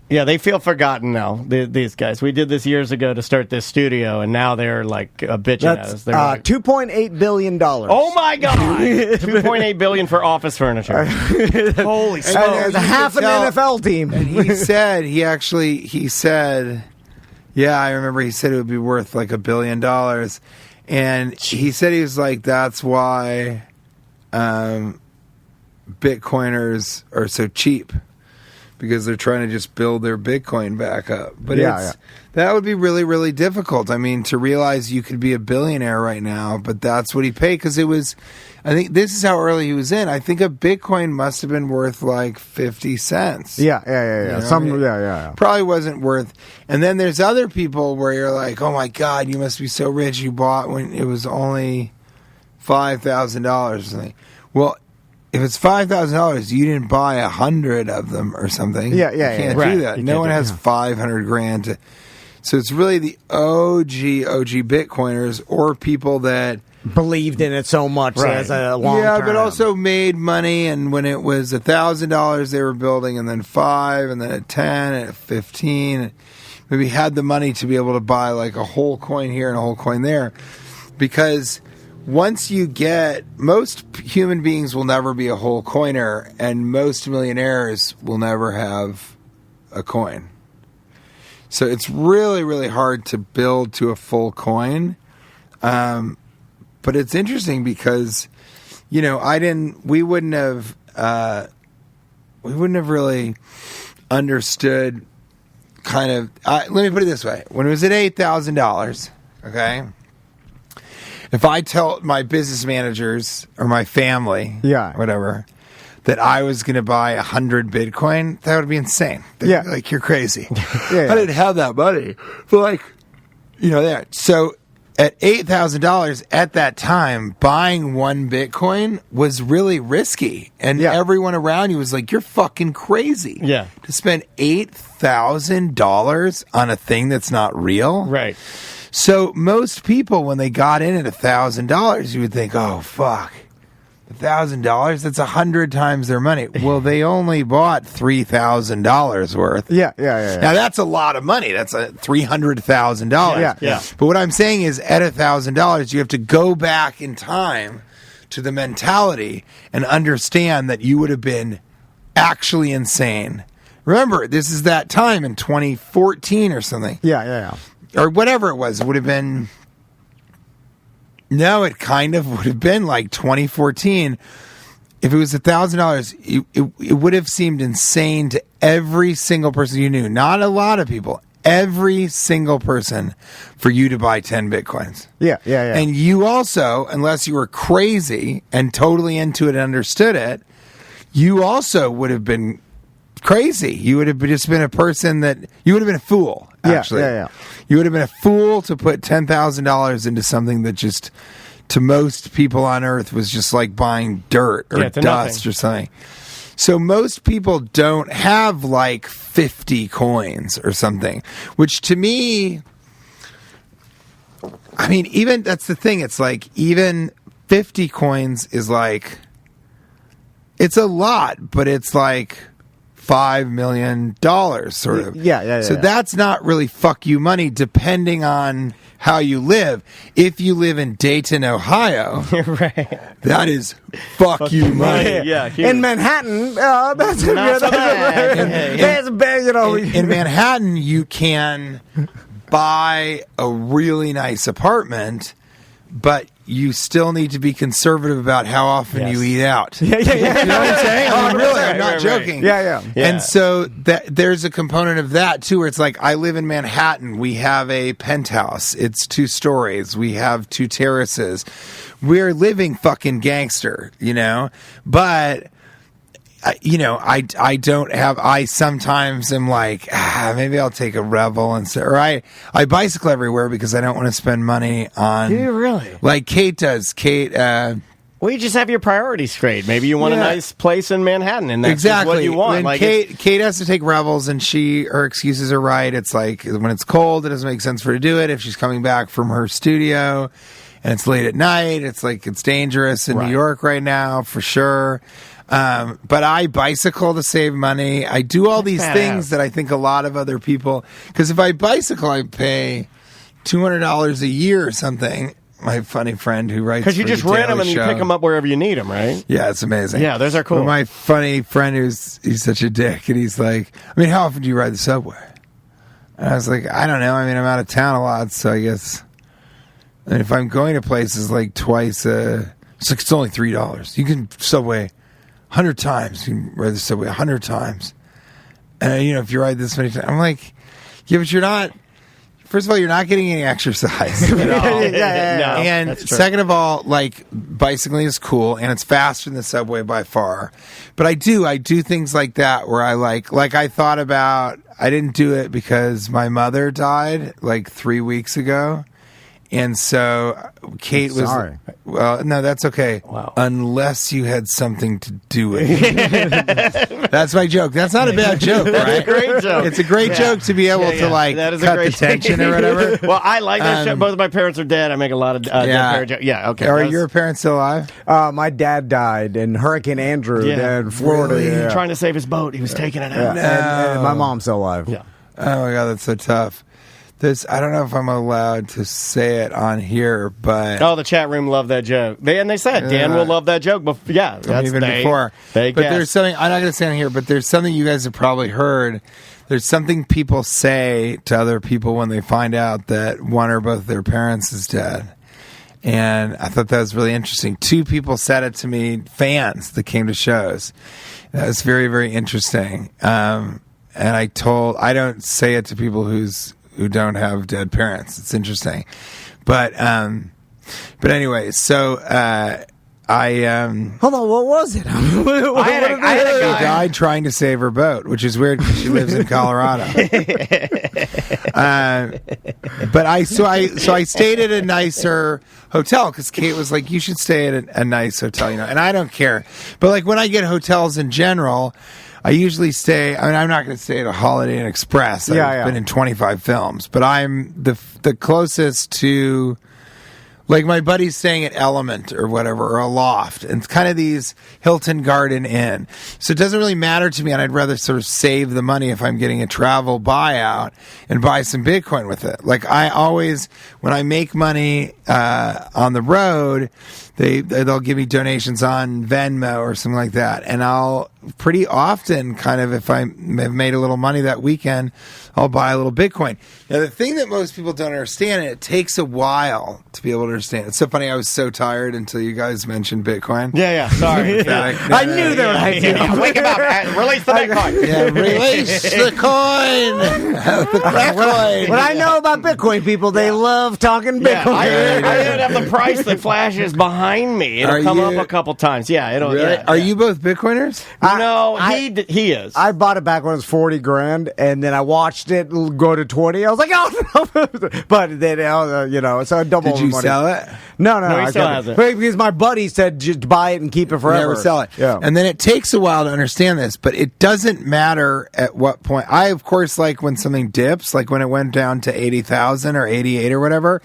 yeah, they feel forgotten now. These guys. We did this years ago to start this studio, and now they're like bitching at us. That's They're like, $2.8 billion. oh my God, $2.8 billion for office furniture. Holy smokes! And there's half an NFL team. And he said, yeah, I remember he said it would be worth like $1 billion. And he said, he was like, that's why Bitcoiners are so cheap, because they're trying to just build their Bitcoin back up. But that would be really, really difficult. I mean, to realize you could be a billionaire right now, but that's what he paid, because it was, I think this is how early he was in. I think a Bitcoin must have been worth like 50 cents. Yeah. You know, probably wasn't worth. And then there's other people where you're like, oh my God, you must be so rich. You bought when it was only $5,000 or something. Well, if it's $5,000, you didn't buy 100 of them or something. Yeah. You can't Right. do that. You No can't one do has 500 grand to. So it's really the OG Bitcoiners, or people that Believed in it so much Right. as a long yeah, term. but also made money. And when it was $1,000, they were building, and then 5, and then at 10, and at 15, maybe had the money to be able to buy like a whole coin here and a whole coin there, because once you get, most human beings will never be a whole coiner, and most millionaires will never have a coin. So it's really, really hard to build to a full coin. But it's interesting because, you know, we wouldn't have really understood kind of, let me put it this way. When it was at $8,000, okay, if I tell my business managers or my family, Yeah. whatever, that I was going to buy 100 Bitcoin, that would be insane. They'd Yeah. be like, you're crazy. Yeah. I didn't have that money. But like, you know, that. So at $8,000 at that time, buying one Bitcoin was really risky. And Yeah. everyone around you was like, you're fucking crazy. Yeah. To spend $8,000 on a thing that's not real. Right. So most people, when they got in at $1,000, you would think, "Oh fuck, $1,000? That's 100 times their money." Well, they only bought $3,000 worth. Yeah. Now that's a lot of money. That's $300,000. Yeah. But what I'm saying is, at $1,000, you have to go back in time to the mentality and understand that you would have been actually insane. Remember, this is that time in 2014 or something. Yeah. Or whatever it was. It would have been. No, it kind of would have been like 2014. If it was $1,000, it would have seemed insane to every single person you knew. Not a lot of people. Every single person, for you to buy 10 Bitcoins. Yeah. And you also, unless you were crazy and totally into it and understood it, you also would have been crazy. You would have just been a person that, you would have been a fool, actually. Yeah. You would have been a fool to put $10,000 into something that just, to most people on earth, was just like buying dirt or to dust nothing. or something. So most people don't have like 50 coins or something, which to me, I mean, even, that's the thing. It's like, even 50 coins is like, it's a lot, but it's like $5 million sort of. Yeah. So that's not really fuck you money, depending on how you live. If you live in Dayton, Ohio, Right. that is fuck you money. Yeah. huge. In Manhattan, that's Not so bad. That's bad, you know. In Manhattan, you can buy a really nice apartment, but you still need to be conservative about how often Yes. you eat out. Yeah. You know what I'm saying? I mean, really, I'm not Right. joking. Yeah. And so there's a component of that too, where it's like, I live in Manhattan. We have a penthouse. It's 2 stories. We have 2 terraces. We're living fucking gangster, you know? But, you know, I don't have, I sometimes am like, maybe I'll take a Revel instead. Or I bicycle everywhere because I don't want to spend money on. Do you really? Like Kate does. Kate Well, you just have your priorities straight. Maybe you want a Yeah. nice place in Manhattan, and that's Exactly what you want. When Kate has to take Revels, and her excuses are right. It's like when it's cold, it doesn't make sense for her to do it. If she's coming back from her studio and it's late at night, it's like it's dangerous in Right. New York right now for sure. But I bicycle to save money. I do all these badass. things that I think a lot of other people. Because if I bicycle, I pay $200 a year or something. My funny friend who writes because you for just The rent them Daily and you Show. pick them up wherever you need them, right? Yeah, it's amazing. Yeah, those are cool. But my funny friend he's such a dick, and he's like, I mean, how often do you ride the subway? And I was like, I don't know. I mean, I'm out of town a lot, so I guess. And if I'm going to places like twice, it's only $3. You can subway 100 times. You can ride the subway 100 times. And if you ride this many times, I'm like, yeah, but you're not. First of all, you're not getting any exercise. No, And that's true. second of all, like bicycling is cool and it's faster than the subway by far. But I do things like that where I like I thought about, I didn't do it because my mother died like 3 weeks ago. And so Kate was, sorry. well, no, that's okay. Wow. Unless you had something to do with it. That's my joke. That's not a bad joke, right? That's a great joke. It's a great joke to be able to like That is a cut the great tension or whatever. Well, I like that show. Both of my parents are dead. I make a lot of dead parent jokes. Yeah, okay. Are That's- your parents still alive? My dad died in Hurricane Andrew in Florida. Really? Yeah. trying to save his boat? He was taking it Yeah. out. And my mom's still alive. Yeah. Oh my god, that's so tough. I don't know if I'm allowed to say it on here, but Oh, the chat room loved that joke. They said Dan will love that joke. But yeah, that's even they, before. They but guessed. there's something I'm not going to say on here, but there's something you guys have probably heard. There's something people say to other people when they find out that one or both their parents is dead. And I thought that was really interesting. 2 people said it to me, fans that came to shows. That was very, very interesting. And I don't say it to people who don't have dead parents. It's interesting. But anyway, so Hold on, what was it? I had a She guy. died trying to save her boat, which is weird because she lives in Colorado. But I stayed at a nicer hotel because Kate was like, "You should stay at a nice hotel," and I don't care. But like when I get hotels in general, I usually stay. I mean, I'm not going to stay at a Holiday Inn Express. I've been in 25 films, but I'm the closest to. Like my buddy's staying at Element or whatever, or a Loft, and it's kind of these Hilton Garden Inn. So it doesn't really matter to me, and I'd rather sort of save the money if I'm getting a travel buyout and buy some Bitcoin with it. Like I always, when I make money on the road, they'll give me donations on Venmo or something like that, and I'll pretty often kind of, if I have made a little money that weekend, I'll buy a little Bitcoin. Now, the thing that most people don't understand, and it takes a while to be able to understand. It's so funny. I was so tired until you guys mentioned Bitcoin. Yeah. Sorry. I knew they were Yeah. Wake him up. Release the Bitcoin. Yeah, release the coin. The crack coin. What I know about Bitcoin people, they love talking Yeah, Bitcoin. I even have the price that flashes behind me. It'll Are come you- up a couple times. Yeah, it'll. Really? Yeah, Are yeah. you both Bitcoiners? No, he is. I bought it back when it was 40 grand, and then I watched it go to 20. I was like, oh no! But then, so I doubled Did you money. sell it? No, No, he I still kept has it. Because my buddy said just buy it and keep it forever. Never sell it. Yeah. And then it takes a while to understand this, but it doesn't matter at what point. I, of course, like when something dips, like when it went down to 80,000 or 88 or whatever,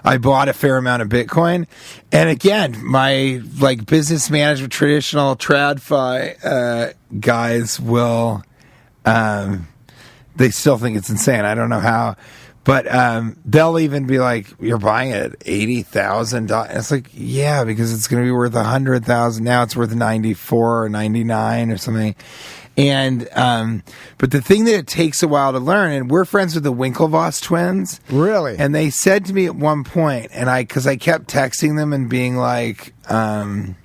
I bought a fair amount of Bitcoin. And again, my like business management, traditional TradFi guys will, they still think it's insane. I don't know how. But they'll even be like, "You're buying it at $80,000." It's like, yeah, because it's going to be worth $100,000 now. It's worth 94 or 99 or something. And but the thing that it takes a while to learn, and we're friends with the Winklevoss twins, Really? and they said to me at one point, and because I kept texting them and being like, well,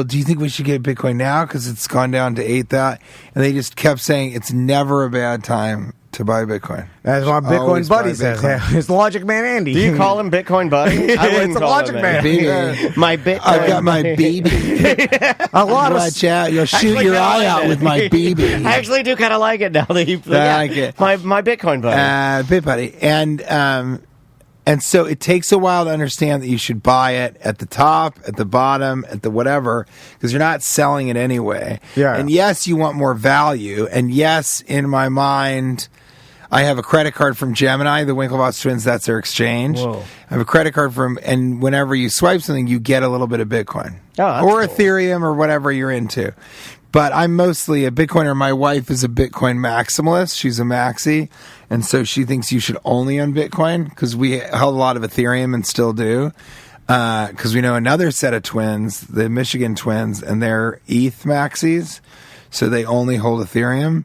do you think we should get Bitcoin now because it's gone down to 8,000? And they just kept saying it's never a bad time to buy Bitcoin. As my Bitcoin Always buy buddy says. Bitcoin. It's Logic Man Andy. Do you call him Bitcoin Buddy? I wouldn't It's a call Logic him Man. Baby. My Bitcoin. I've got my BB. a lot of Watch out. You'll shoot Actually, your no, eye I out did. with my BB. I actually do kind of like it now that you. I like it. My Bitcoin Buddy. Bit buddy. And And so it takes a while to understand that you should buy it at the top, at the bottom, at the whatever, because you're not selling it anyway. Yeah. And yes, you want more value. And yes, in my mind, I have a credit card from Gemini, the Winklevoss twins. That's their exchange. Whoa. I have a credit card from, and whenever you swipe something, you get a little bit of Bitcoin that's or cool. Ethereum or whatever you're into. But I'm mostly a Bitcoiner. My wife is a Bitcoin maximalist. She's a maxi. And so she thinks you should only own Bitcoin because we held a lot of Ethereum and still do. Because we know another set of twins, the Michigan twins, and they're ETH maxis. So they only hold Ethereum.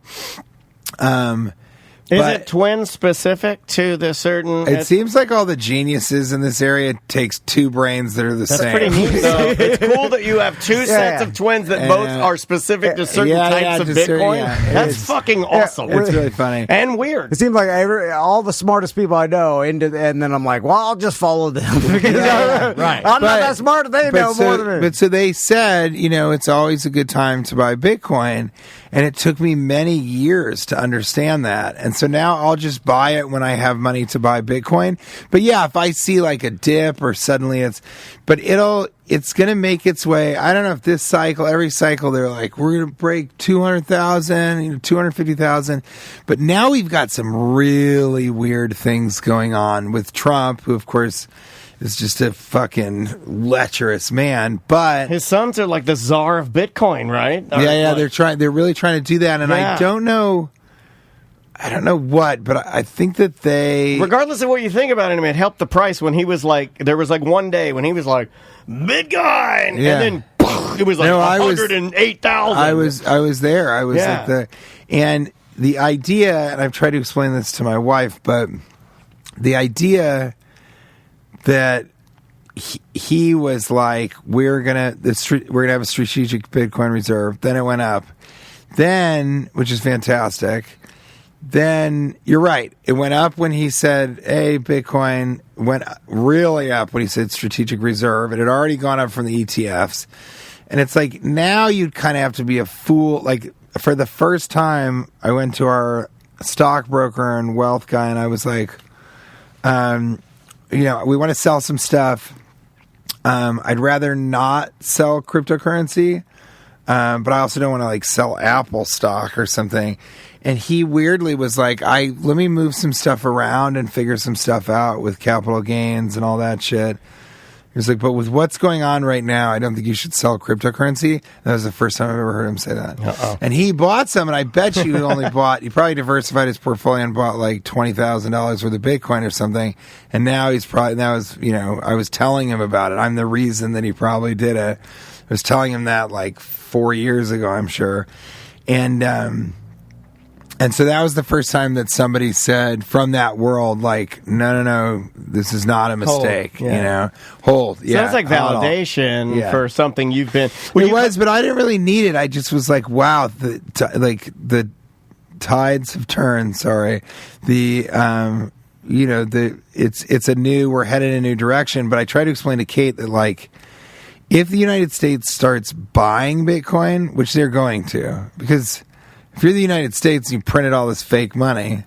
Is But- it twin specific to the certain? It seems like all the geniuses in this area takes two brains that are the That's same. pretty neat, though. It's cool that you have two sets of twins that both are specific to certain types of just certain- Bitcoin. yeah, it That's is. fucking awesome. It's really funny. And weird. It seems like all the smartest people I know and then I'm like, well, I'll just follow them. Because right. I'm not that smart. They know more than me. But so they said, it's always a good time to buy Bitcoin. And it took me many years to understand that. And so now I'll just buy it when I have money to buy Bitcoin. But yeah, if I see like a dip or suddenly it's going to make its way. I don't know if this cycle, every cycle, they're like, we're going to break 200,000, 250,000. But now we've got some really weird things going on with Trump, who of course is just a fucking lecherous man. But His sons are like the czar of Bitcoin, right? yeah, they're really trying to do that. And Yeah. I don't know what, but I think that they... Regardless of what you think about it helped the price when he was like, there was like one day when he was like, Bitcoin! Yeah. And then it was like No, I was- 108,000. I was there. I was Yeah. and the idea, and I've tried to explain this to my wife, but the idea that he was like, we're gonna have a strategic Bitcoin reserve. Then it went up. Then, which is fantastic. Then you're right. It went up when he said, hey, Bitcoin went really up when he said strategic reserve. It had already gone up from the ETFs. And it's like, now you'd kind of have to be a fool. Like, for the first time, I went to our stockbroker and wealth guy, and I was like, we want to sell some stuff. I'd rather not sell cryptocurrency, but I also don't want to like sell Apple stock or something. And he weirdly was like, let me move some stuff around and figure some stuff out with capital gains and all that shit. He was like, but with what's going on right now, I don't think you should sell cryptocurrency. That was the first time I've ever heard him say that. Uh-oh. And he bought some, and I bet you he probably diversified his portfolio and bought like $20,000 worth of Bitcoin or something. And now I was telling him about it. I'm the reason that he probably did it. I was telling him that like 4 years ago, I'm sure. And so that was the first time that somebody said from that world, like, no, this is not a mistake. Hold. Yeah, Sounds like validation Yeah. for something you've been. It was, but I didn't really need it. I just was like, wow, the tides have turned. Sorry, we're headed in a new direction. But I try to explain to Kate that like, if the United States starts buying Bitcoin, which they're going to, because if you're the United States and you printed all this fake money,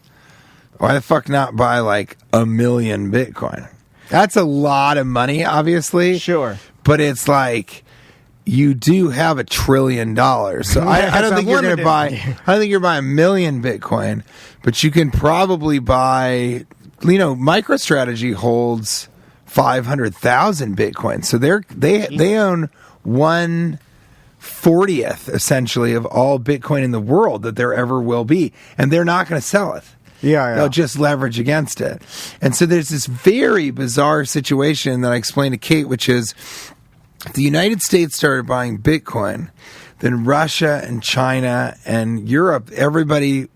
why the fuck not buy like 1 million Bitcoin? That's a lot of money, obviously. Sure. But it's like, you do have $1 trillion. So I don't think you're going to buy, I don't think you're buying 1 million Bitcoin, but you can probably buy, MicroStrategy holds 500,000 Bitcoin. So they own 1/40th essentially of all Bitcoin in the world that there ever will be, and they're not going to sell it. Yeah. They'll just leverage against it. And so there's this very bizarre situation that I explained to Kate, which is if the United States started buying Bitcoin, then Russia and China and Europe, everybody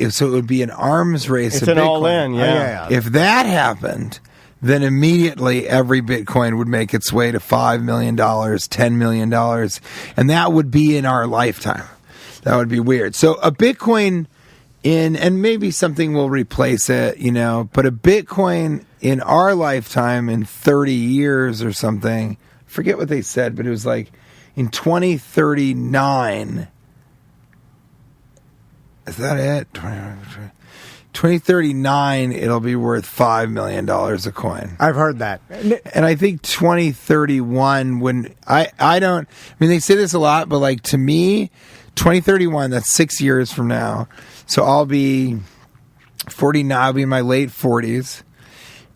so it would be an arms race. It's of an Bitcoin. all-in, yeah. If that happened, then immediately every Bitcoin would make its way to $5 million, $10 million, and that would be in our lifetime. That would be weird. So a Bitcoin and maybe something will replace it, but a Bitcoin in our lifetime in 30 years or something, forget what they said, but it was like in 2039. Is that it? 2039, it'll be worth $5 million a coin. I've heard that. And I think 2031, when they say this a lot, but like to me, 2031, that's 6 years from now. So I'll be 40 now, I'll be in my late 40s.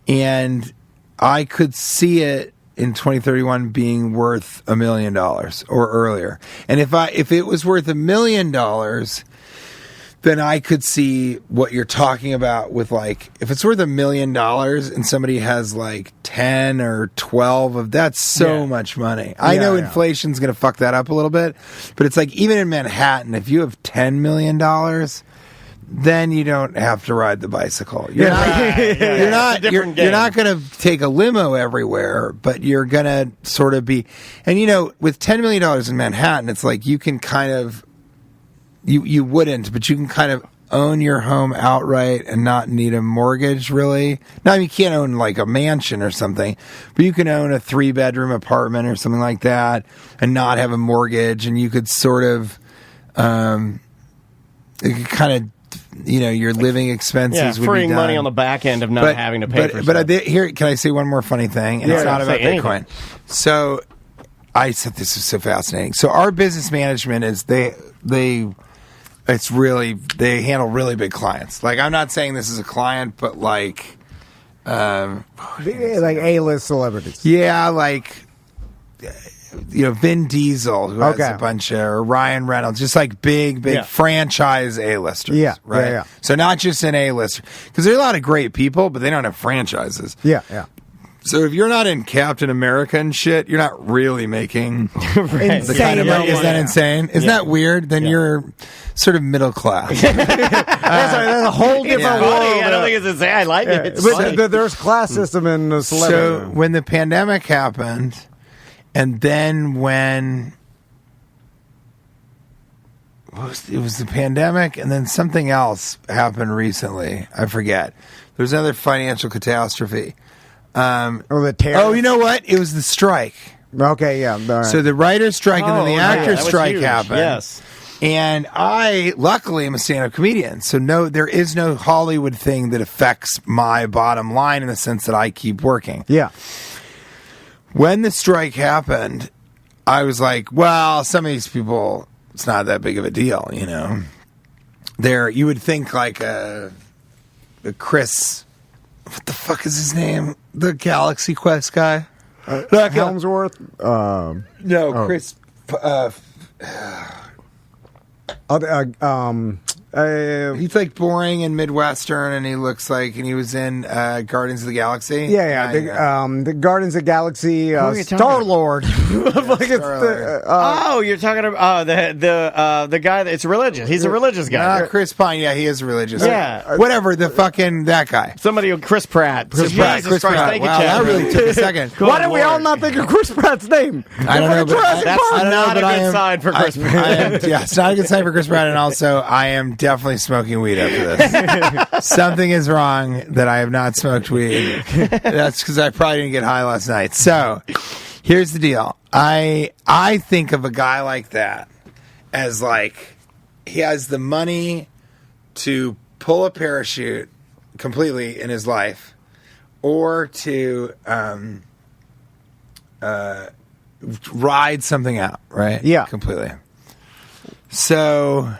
And I could see it in 2031 being worth $1 million or earlier. And if it was worth $1 million, then I could see what you're talking about with like, if it's worth $1 million and somebody has like 10 or 12 of that's so much money. I know inflation's going to fuck that up a little bit, but it's like even in Manhattan, if you have $10 million, then you don't have to ride the bicycle. You're not going to take a limo everywhere, but you're going to sort of be, and with $10 million in Manhattan, it's like you can kind of, you wouldn't, but you can kind of own your home outright and not need a mortgage, really. Now, you can't own like a mansion or something, but you can own a 3-bedroom apartment or something like that and not have a mortgage, and you could sort of, your living expenses would freeing be done. money on the back end of not having to pay for stuff. But here, can I say one more funny thing? And it's not about Bitcoin. So I said this is so fascinating. So our business management is they handle really big clients. Like, I'm not saying this is a client, but like A-list celebrities. Yeah, like Vin Diesel, who has a bunch of, or Ryan Reynolds, just like big franchise A-listers. Yeah, right. Yeah. So not just an A-lister, because there are a lot of great people, but they don't have franchises. Yeah, yeah. So if you're not in Captain America and shit, you're not really making the kind of money. Is that insane? Isn't that weird? Then you're sort of middle class. That's a whole different world. I don't think it's insane. I like it. It's funny. But there's class system in the celebrity. So when the pandemic happened, and then when it was the pandemic, and then something else happened recently. I forget. There's another financial catastrophe. The tariff. Oh, you know what? It was the strike. Okay, yeah. Right. So the writer's strike and then the actor's strike happened. Yes. And I, luckily, am a stand-up comedian. So there is no Hollywood thing that affects my bottom line in the sense that I keep working. Yeah. When the strike happened, I was like, well, some of these people, it's not that big of a deal, you would think like a Chris, what the fuck is his name? The Galaxy Quest guy? Helmsworth? Chris... he's like boring and Midwestern, and he looks like, and he was in Guardians of the Galaxy. The Guardians of the Galaxy, Star-Lord. You're talking about the guy that's religious. He's a religious guy. Chris Pine. Yeah, he is religious. Yeah. Whatever. The fucking that guy. Chris Pratt. Chris Pratt. Thank you, wow, that really took a second. Why did we all not think of Chris Pratt's name? I don't know. But that's not a good sign for Chris Pratt. It's not a good sign for Chris Pratt, and also I am definitely smoking weed after this. Something is wrong that I have not smoked weed. That's because I probably didn't get high last night. So here's the deal. I think of a guy like that as like he has the money to pull a parachute completely in his life, or to ride something out, right? Yeah. Completely. So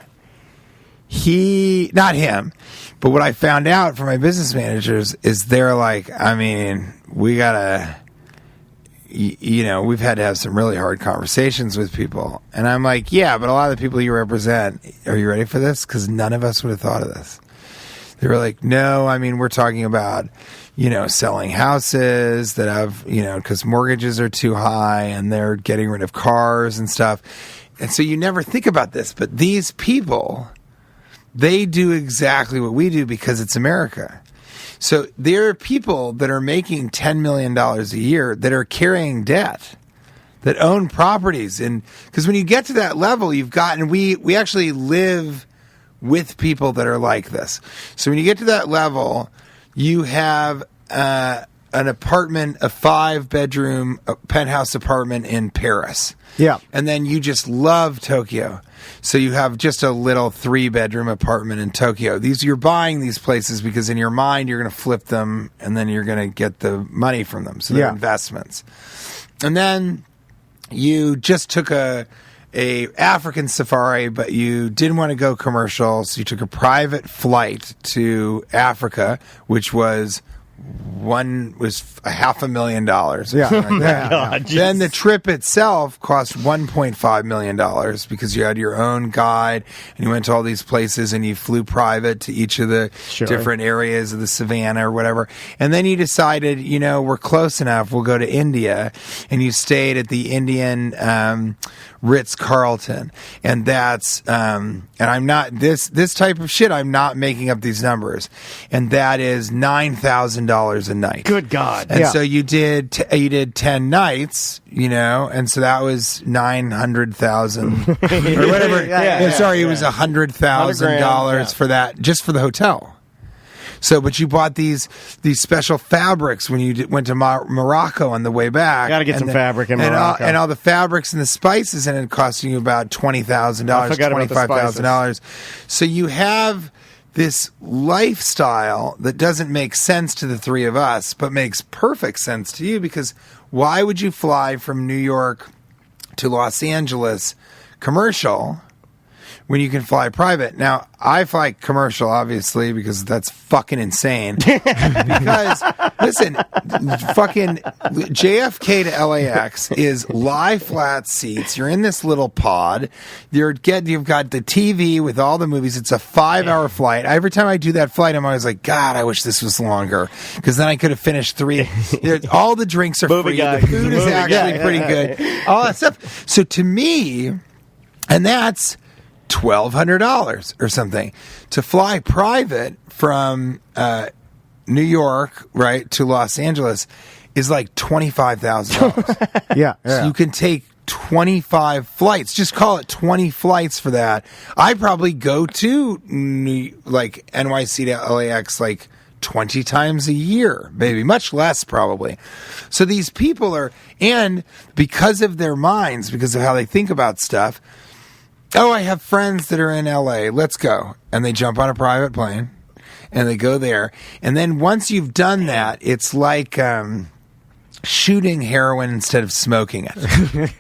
not him, but what I found out from my business managers is they're like, I mean, we gotta, we've had to have some really hard conversations with people. And I'm like, yeah, but a lot of the people you represent, are you ready for this? Because none of us would have thought of this. They were like, no, I mean, we're talking about, selling houses that have, because mortgages are too high and they're getting rid of cars and stuff. And so you never think about this, but these people, they do exactly what we do because it's America. So there are people that are making $10 million a year that are carrying debt, that own properties. And because when you get to that level, we actually live with people that are like this. So when you get to that level, you have an apartment, a 5-bedroom penthouse apartment in Paris. Yeah. And then you just love Tokyo. So you have just a little 3-bedroom apartment in Tokyo. You're buying these places because in your mind you're going to flip them and then you're going to get the money from them. So they're investments. And then you just took a African safari, but you didn't want to go commercial, so you took a private flight to Africa, which was $500,000. Yeah. Like that. God, Then the trip itself cost $1.5 million because you had your own guide and you went to all these places and you flew private to each of the different areas of the savannah or whatever. And then you decided, we're close enough. We'll go to India, and you stayed at the Indian Ritz-Carlton. And that's and I'm not this type of shit. I'm not making up these numbers. And that is $9,000 a night. Good God. And so you did 10 nights, and so that was 900,000 or whatever. It was $100,000 for that, just for the hotel. So, but you bought these special fabrics when you went to Morocco on the way back. Got to get some fabric in Morocco. And all the fabrics and the spices, and it costing you about $20,000, $25,000. So you have this lifestyle that doesn't make sense to the three of us, but makes perfect sense to you, because why would you fly from New York to Los Angeles commercial when you can fly private? Now, I fly commercial, obviously, because that's fucking insane. Because, listen, fucking JFK to LAX is lie flat seats. You're in this little pod. You've got the TV with all the movies. It's a 5-hour flight. Every time I do that flight, I'm always like, God, I wish this was longer, because then I could have finished 3. All the drinks are free. The food is actually pretty good. All that stuff. So to me, and that's $1,200 or something to fly private from New York, right, to Los Angeles is like $25,000. Yeah. So you can take 25 flights. Just call it 20 flights for that. I probably go to NYC to LAX like 20 times a year, maybe much less probably. So these people and because of their minds, because of how they think about stuff, I have friends that are in LA. Let's go. And they jump on a private plane and they go there. And then once you've done that, it's like shooting heroin instead of smoking it.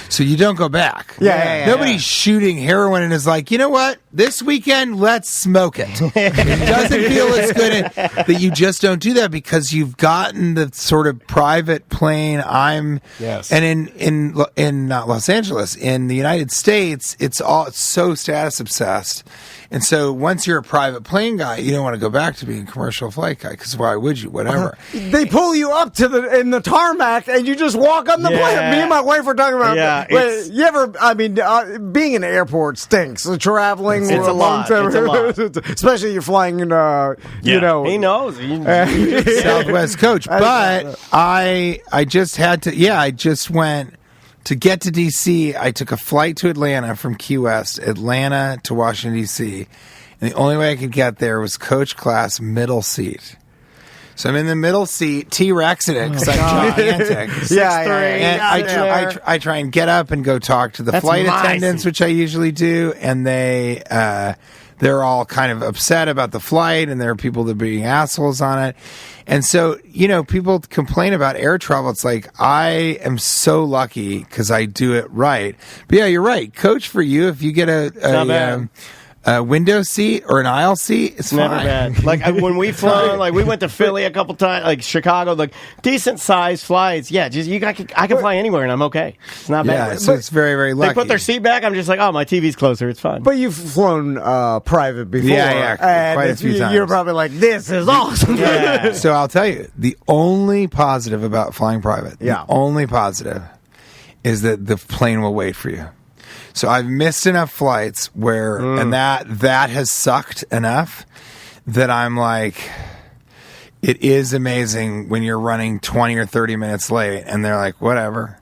So you don't go back. Nobody's shooting heroin and is like, you know what? This weekend, let's smoke it. It doesn't feel as good that you just don't do that because you've gotten the sort of private plane. And in not Los Angeles, in the United States, it's so status obsessed. And so once you're a private plane guy, you don't want to go back to being a commercial flight guy, because why would you? Whatever. They pull you up in the tarmac and you just walk on the plane. Me and my wife were talking about being in an airport stinks. The traveling, it's a lot. Especially you're flying in he knows. Southwest coach. But I just had to, I just went. To get to D.C., I took a flight to Atlanta from Key West, Atlanta to Washington, D.C., and the only way I could get there was coach class middle seat. So I'm in the middle seat, T-Rex in it, because I'm gigantic. 6'3", and I try and get up and go talk to the flight attendants, which I usually do, and they're all kind of upset about the flight, and there are people that are being assholes on it. And so, people complain about air travel. It's like, I am so lucky because I do it right. But yeah, you're right. Coach, for you, if you get a window seat or an aisle seat, it's never fine. bad. Like when we flown, we went to Philly a couple times, like Chicago, decent sized flights. Yeah, I can fly anywhere and I'm okay. It's not bad. Yeah, so it's very, very lucky. They put their seat back. I'm just like, my TV's closer. It's fine. But you've flown private before. Yeah, quite a few times. You're probably like, this is awesome. Yeah. So I'll tell you, the only positive about flying private, the only positive is that the plane will wait for you. So I've missed enough flights where, and that has sucked enough that I'm like, it is amazing when you're running 20 or 30 minutes late and they're like, whatever.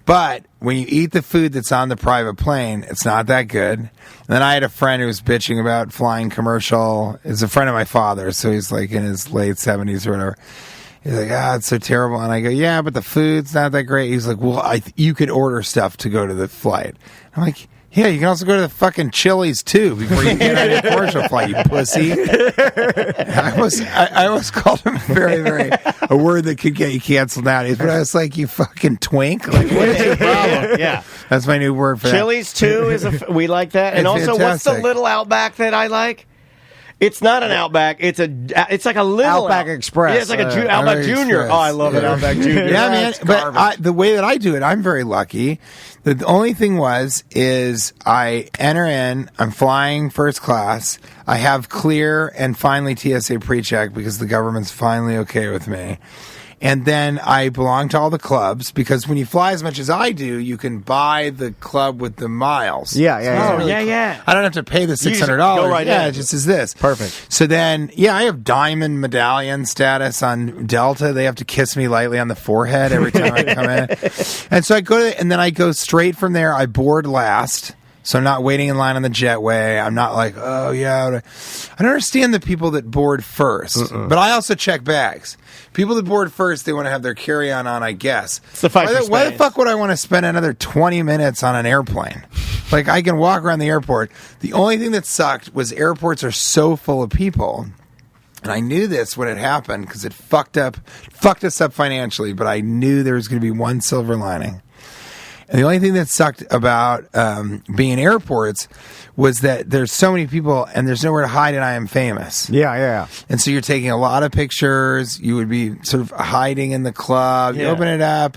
But when you eat the food that's on the private plane, it's not that good. And then I had a friend who was bitching about flying commercial. It's a friend of my father, so he's like in his late 70s or whatever. He's like, it's so terrible. And I go, yeah, but the food's not that great. He's like, well, you could order stuff to go to the flight. I'm like, yeah, you can also go to the fucking Chili's too before you get on your commercial flight, you pussy. I almost called him very, very a word that could get you canceled nowadays. But I was like, you fucking twink. Like, what is your problem? Yeah. That's my new word for Chili's too we like that. And It's also, what's the fantastic. little Outback that I like? It's not an Outback. It's like a little Outback Express. Yeah, it's like a Outback Outback Junior. Express. Oh, I love it, Yeah. Outback Junior. Yeah, man. That's But the way that I do it, I'm very lucky. The only thing is I enter in, I'm flying first class. I have clear and finally TSA pre-check because the government's finally okay with me. And then I belong to all the clubs because when you fly as much as I do, you can buy the club with the miles. Yeah, yeah, Oh, yeah. I don't have to pay the just $600. go right yeah, in. it just is this. Perfect. So then, I have diamond medallion status on Delta. They have to kiss me lightly on the forehead every time I come in. And so I go and then I go straight from there. I board last. So I'm not waiting in line on the jetway. I'm not like, oh, yeah. I don't understand the people that board first. But I also check bags. People that board first, they want to have their carry-on on, I guess. It's the fight for Why the space. fuck would I want to spend another 20 minutes on an airplane? Like, I can walk around the airport. The only thing that sucked was airports are so full of people. And I knew this when it happened because it fucked us up financially, but I knew there was going to be one silver lining. And the only thing that sucked about being in airports was that there's so many people and there's nowhere to hide and I am famous. Yeah. And so you're taking a lot of pictures. You would be sort of hiding in the club. You Yeah. open it up.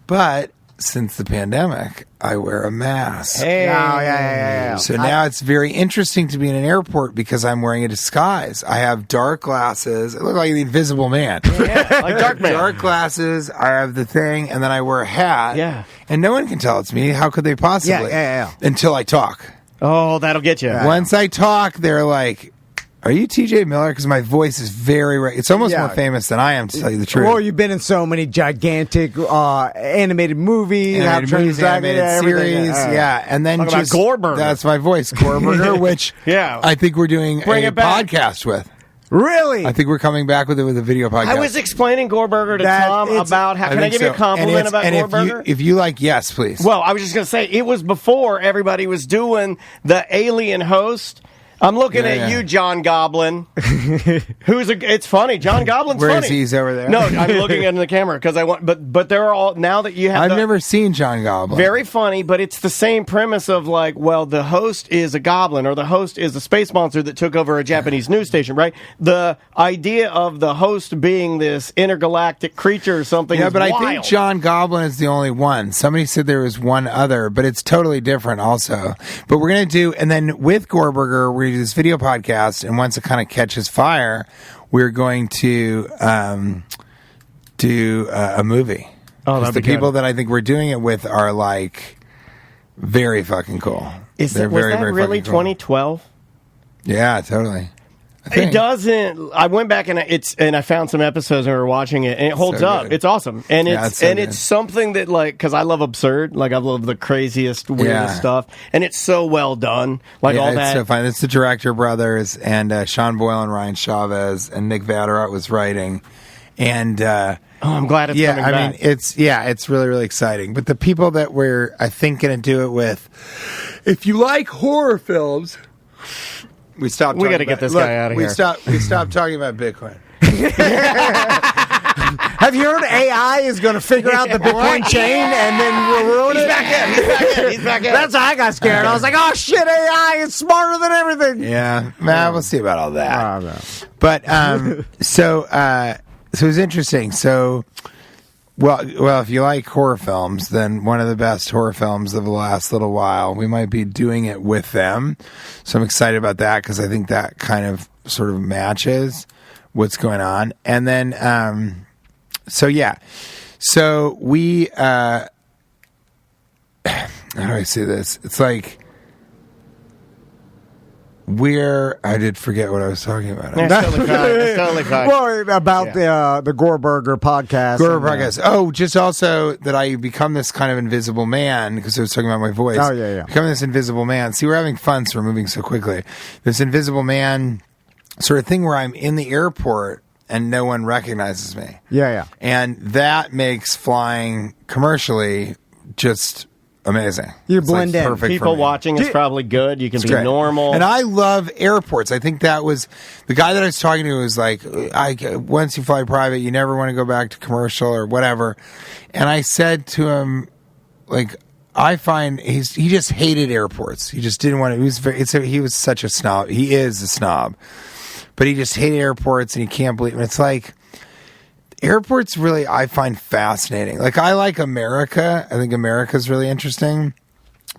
But since the pandemic, I wear a mask. Hey. Yeah. So now it's very interesting to be in an airport because I'm wearing a disguise. I have dark glasses. I look like the Invisible Man. Yeah, like Dark Man. Dark glasses. I have the thing, and then I wear a hat. Yeah. And no one can tell it's me. How could they possibly? Yeah. Until I talk. Oh, that'll get you. Once I talk, they're like, "Are you TJ Miller?" Because my voice is it's almost Yeah. more famous than I am, to tell you the truth. Well, you've been in so many gigantic animated movies, Animated movies, animated series, yeah, and then Talk about just Gorburger. That's my voice, Gorburger, which Yeah. I think we're doing Bring a it back. podcast with. Really? I think we're coming back with it with a video podcast. I was explaining Goreburger to That Tom it's- about how. Can I think give you a so. compliment And about and Goreburger? if you like, yes, please. Well, I was just going to say, it was before everybody was doing the alien host. I'm looking Yeah, at yeah. you, John Goblin. It's funny. John Goblin's Where funny. is he? He's over there. No, I'm looking into the camera because I want. But they're all now that you have. I've the- never seen John Goblin. Very funny, but it's the same premise of like, well, the host is a goblin or the host is a space monster that took over a Japanese news station, right? The idea of the host being this intergalactic creature or something. Yeah, is but I wild. think John Goblin is the only one. Somebody said there was one other, but it's totally different also. But we're going to do, and then with Goreburger, we're going to do this video podcast, and once it kind of catches fire, we're going to do a movie. Oh, 'Cause that'd the be good. people that I think we're doing it with are like very fucking cool. was They're that very really fucking cool. 2012? Yeah, totally. I It think. doesn't. I went back and I found some episodes and we were watching it, and it holds So up. good. It's awesome, and Yeah, it's it's so and good. it's something that like because I love absurd, like I love the craziest, weirdest Yeah. stuff, and it's so well done, like Yeah, all it's that. so fun. It's the director brothers and Sean Boyle and Ryan Chavez and Nick Vatterott was writing, and Oh, I'm glad it's coming I back. mean it's really really exciting. But the people that we're I think going to do it with, if you like horror films, we stopped. We gotta get this guy outta here. We stopped talking about Bitcoin. Have you heard AI is going to figure out the Bitcoin chain and then we'll ruin it? He's back in. He's back in. That's how I got scared. I was like, oh shit, AI is smarter than everything. Yeah, man, we'll see about all that. Oh, no. But so it's interesting. So, well, if you like horror films, then one of the best horror films of the last little while, we might be doing it with them. So I'm excited about that because I think that kind of sort of matches what's going on. And then, so we, how do I say this? It's like, I did forget what I was talking about. It's totally fine. It's totally fine. Well, about the Goreburger podcast. Gore and, podcast. Oh, just also that I become this kind of invisible man because I was talking about my voice. Oh, yeah. Become this invisible man. See, we're having fun, so we're moving so quickly. This invisible man sort of thing where I'm in the airport and no one recognizes me. Yeah. And that makes flying commercially just amazing. You It's, like, blend in. perfect for People me. watching is probably good. You can be Great. normal. And I love airports. I think that was the guy that I was talking to was like, once you fly private, you never want to go back to commercial or whatever. And I said to him, like, I find he just hated airports. He just didn't want to. He was such a snob. He is a snob, but he just hated airports, and he can't believe it. It's like airports really I find fascinating. Like, I like America. I think America's really interesting,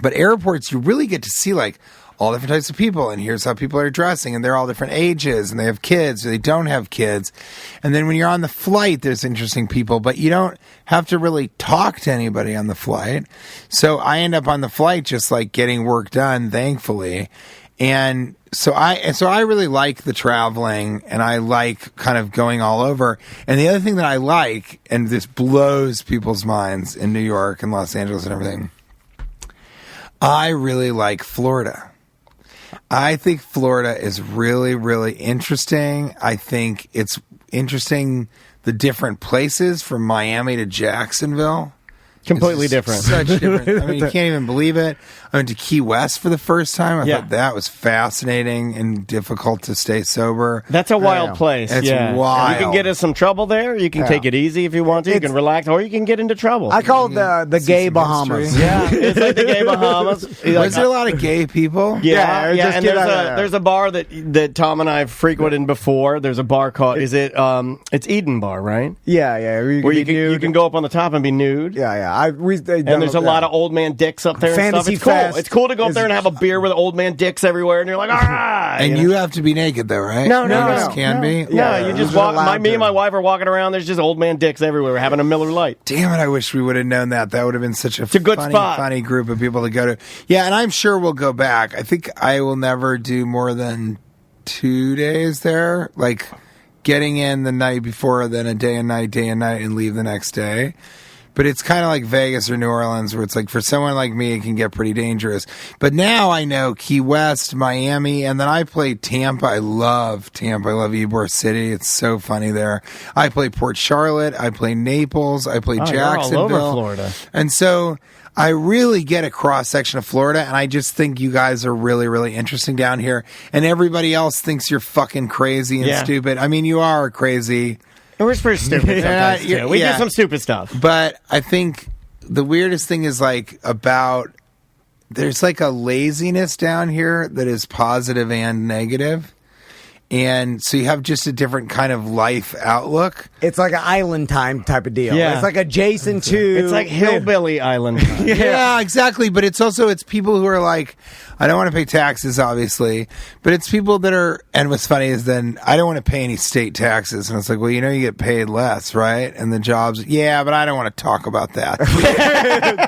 but airports you really get to see like all different types of people, and here's how people are dressing, and they're all different ages, and they have kids or they don't have kids. And then when you're on the flight, there's interesting people, but you don't have to really talk to anybody on the flight. So I end up on the flight just like getting work done, thankfully. And so I really like the traveling, and I like kind of going all over. And the other thing that I like, and this blows people's minds in New York and Los Angeles and everything, I really like Florida. I think Florida is really, really interesting. I think it's interesting the different places from Miami to Jacksonville. Completely It's different. Such different. I mean, you can't even believe it. I went to Key West for the first time. I Yeah. thought that was fascinating and difficult to stay sober. That's a wild place. It's yeah. wild. You can get in some trouble there. You can take it easy if you want to. You can relax, or you can get into trouble. I call it the See gay some Bahamas. history. yeah, it's like the gay Bahamas. Was there a lot of gay people? Yeah, just and get out of there. there's a bar that Tom and I have frequented before. There's a bar called it's Eden Bar, right? Yeah. Where you can go up on the top and be nude. Yeah. And there's a lot of old man dicks up there and Fantasy stuff. It's cool. Fest It's cool to go up is- there and have a beer with old man dicks everywhere, and you're like, ah. And know? you have to be naked, though, right? No. You just can be. Yeah, you just you're walk. allowed Me to. and my wife are walking around. There's just old man dicks everywhere. We're having a Miller Lite. Damn it! I wish we would have known that. That would have been such a good spot. funny group of people to go to. Yeah, and I'm sure we'll go back. I think I will never do more than 2 days there. Like getting in the night before, then a day and night, and leave the next day. But it's kind of like Vegas or New Orleans, where it's like for someone like me, it can get pretty dangerous. But now I know Key West, Miami, and then I play Tampa. I love Tampa. I love Ybor City. It's so funny there. I play Port Charlotte. I play Naples. I play You're Jacksonville. all over Florida. And so I really get a cross section of Florida, and I just think you guys are really, really interesting down here. And everybody else thinks you're fucking crazy and Yeah. stupid. I mean, you are crazy. We're pretty stupid sometimes, Yeah, too. We yeah. do some stupid stuff. But I think the weirdest thing is like there's like a laziness down here that is positive and negative. And so you have just a different kind of life outlook. It's like an island time type of deal. Yeah. It's like adjacent to. It's like Hillbilly Island. Yeah, exactly. But it's people who are like, I don't want to pay taxes, obviously. But it's people that are, and what's funny is then I don't want to pay any state taxes. And it's like, well, you get paid less, right? And the jobs, yeah, but I don't want to talk about that.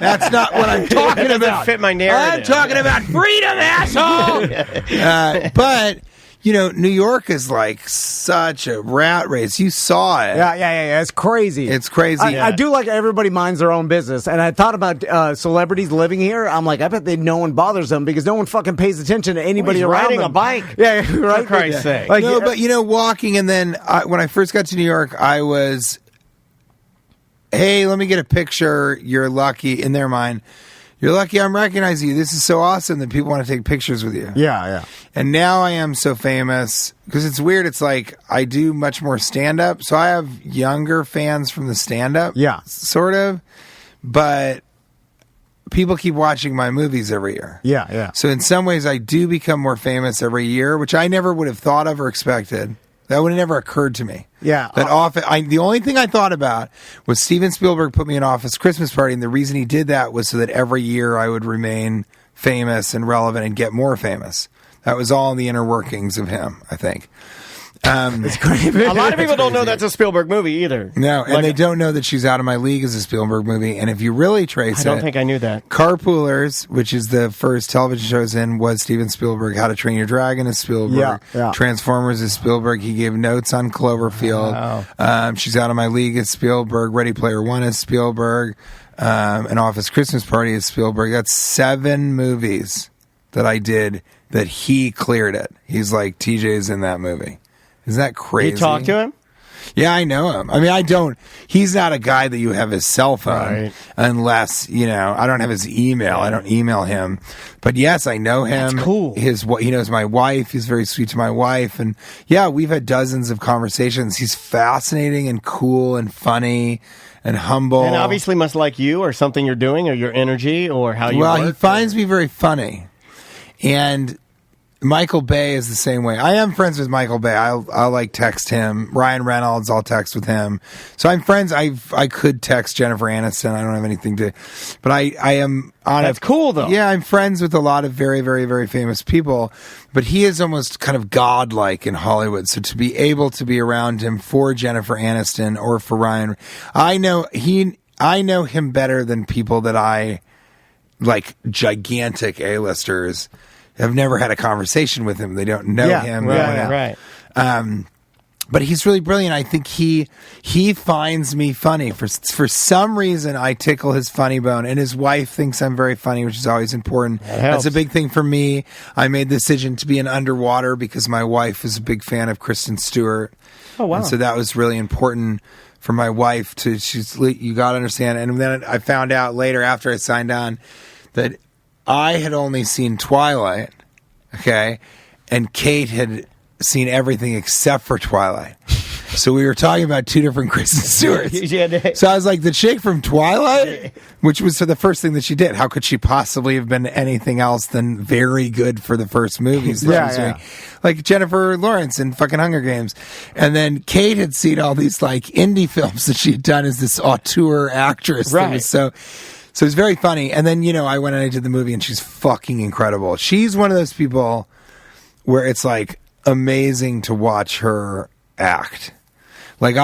That's not what I'm talking Doesn't about. fit my narrative. I'm talking about freedom, asshole. But New York is like such a rat race. You saw it. Yeah. It's crazy. It's crazy. I do like everybody minds their own business. And I thought about celebrities living here. I'm like, I bet no one bothers them because no one fucking pays attention to anybody He's around riding them. a bike. Yeah, right. For Christ's sake. Like, No, but walking, and then when I first got to New York, I was, hey, let me get a picture. You're lucky in their mind. You're lucky I'm recognizing you. This is so awesome that people want to take pictures with you. Yeah. And now I am so famous because it's weird. It's like I do much more stand up. So I have younger fans from the stand up. Yeah. Sort of. But people keep watching my movies every year. Yeah. So in some ways, I do become more famous every year, which I never would have thought of or expected. That would have never occurred to me. Yeah. The only thing I thought about was Steven Spielberg put me in Office Christmas Party, and the reason he did that was so that every year I would remain famous and relevant and get more famous. That was all in the inner workings of him, I think. It's crazy. A lot of people don't know that's a Spielberg movie either. No, and they don't know that She's Out of My League is a Spielberg movie. And if you really trace I don't think I knew that. Carpoolers, which is the first television show I was in, was Steven Spielberg. How to Train Your Dragon is Spielberg. Yeah. Transformers is Spielberg. He gave notes on Cloverfield. Wow. She's Out of My League is Spielberg. Ready Player One is Spielberg. An Office Christmas Party is Spielberg. That's 7 movies that I did that he cleared it. He's like, TJ's in that movie. Isn't that crazy? You talked to him? Yeah, I know him. I mean, I don't. He's not a guy that you have his cell phone, Right. unless I don't have his email. I don't email him. But yes, I know him. That's cool. He knows my wife. He's very sweet to my wife, and yeah, we've had dozens of conversations. He's fascinating and cool and funny and humble. And obviously must like you or something you're doing or your energy or how you work. He finds me very funny, and Michael Bay is the same way. I am friends with Michael Bay. I'll like text him. Ryan Reynolds, I'll text with him. So I'm friends. I could text Jennifer Aniston. I don't have anything to, but I am on. That's cool though. Yeah, I'm friends with a lot of very, very, very famous people. But he is almost kind of godlike in Hollywood. So to be able to be around him for Jennifer Aniston or for Ryan, I know him better than people that I like, gigantic A-listers. Have never had a conversation with him. They don't know him. Right. But he's really brilliant. I think he finds me funny. For some reason, I tickle his funny bone, and his wife thinks I'm very funny, which is always important. That's a big thing for me. I made the decision to be in Underwater because my wife is a big fan of Kristen Stewart. Oh, wow. And so that was really important for my wife to. You got to understand. And then I found out later after I signed on that I had only seen Twilight, okay, and Kate had seen everything except for Twilight. So we were talking about two different Kristen Stewarts. So I was like, the chick from Twilight, which was the first thing that she did. How could she possibly have been anything else than very good for the first movies that she was doing? Like Jennifer Lawrence in fucking Hunger Games. And then Kate had seen all these like indie films that she had done as this auteur actress. Right. That was so it's very funny. And then, I went and I did the movie and she's fucking incredible. She's one of those people where it's like amazing to watch her act. Like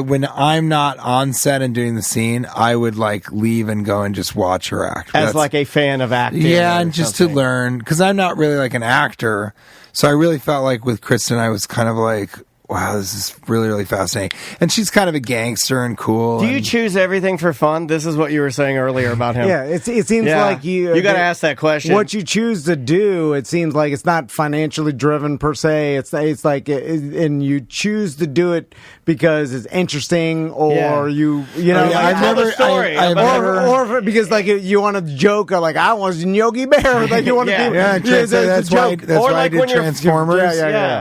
when I'm not on set and doing the scene, I would like leave and go and just watch her act. As like a fan of acting. Yeah, and just to learn, because I'm not really like an actor. So I really felt like with Kristen, I was kind of like, wow, this is really, really fascinating. And she's kind of a gangster and cool. Do you choose everything for fun? This is what you were saying earlier about him. Yeah, it seems like you got to ask that question. What you choose to do, it seems like it's not financially driven per se. It's like, and you choose to do it because it's interesting, or I remember story, or because like you want to joke, or like I was in Yogi Bear, like you want to do. That's why I did Transformers.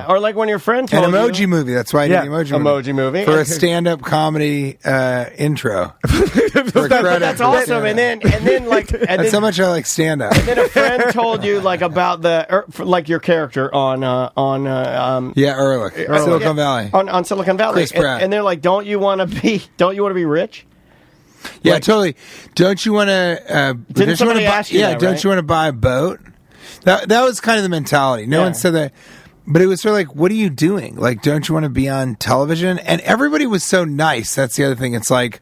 Or like when your friend told an emoji movie. That's why I did the emoji movie for a stand-up comedy intro. That's awesome. And then that's how much I like stand-up. And then a friend told you like about like your character on Ehrlich, Silicon Valley, on Silicon Valley. Chris Pratt. And they're like, don't you want to be rich? Yeah, totally. Don't you want to? Didn't somebody ask you that, don't you want to buy a boat? That was kind of the mentality. No one said that. But it was sort of like, what are you doing? Like, don't you want to be on television? And everybody was so nice. That's the other thing. It's like,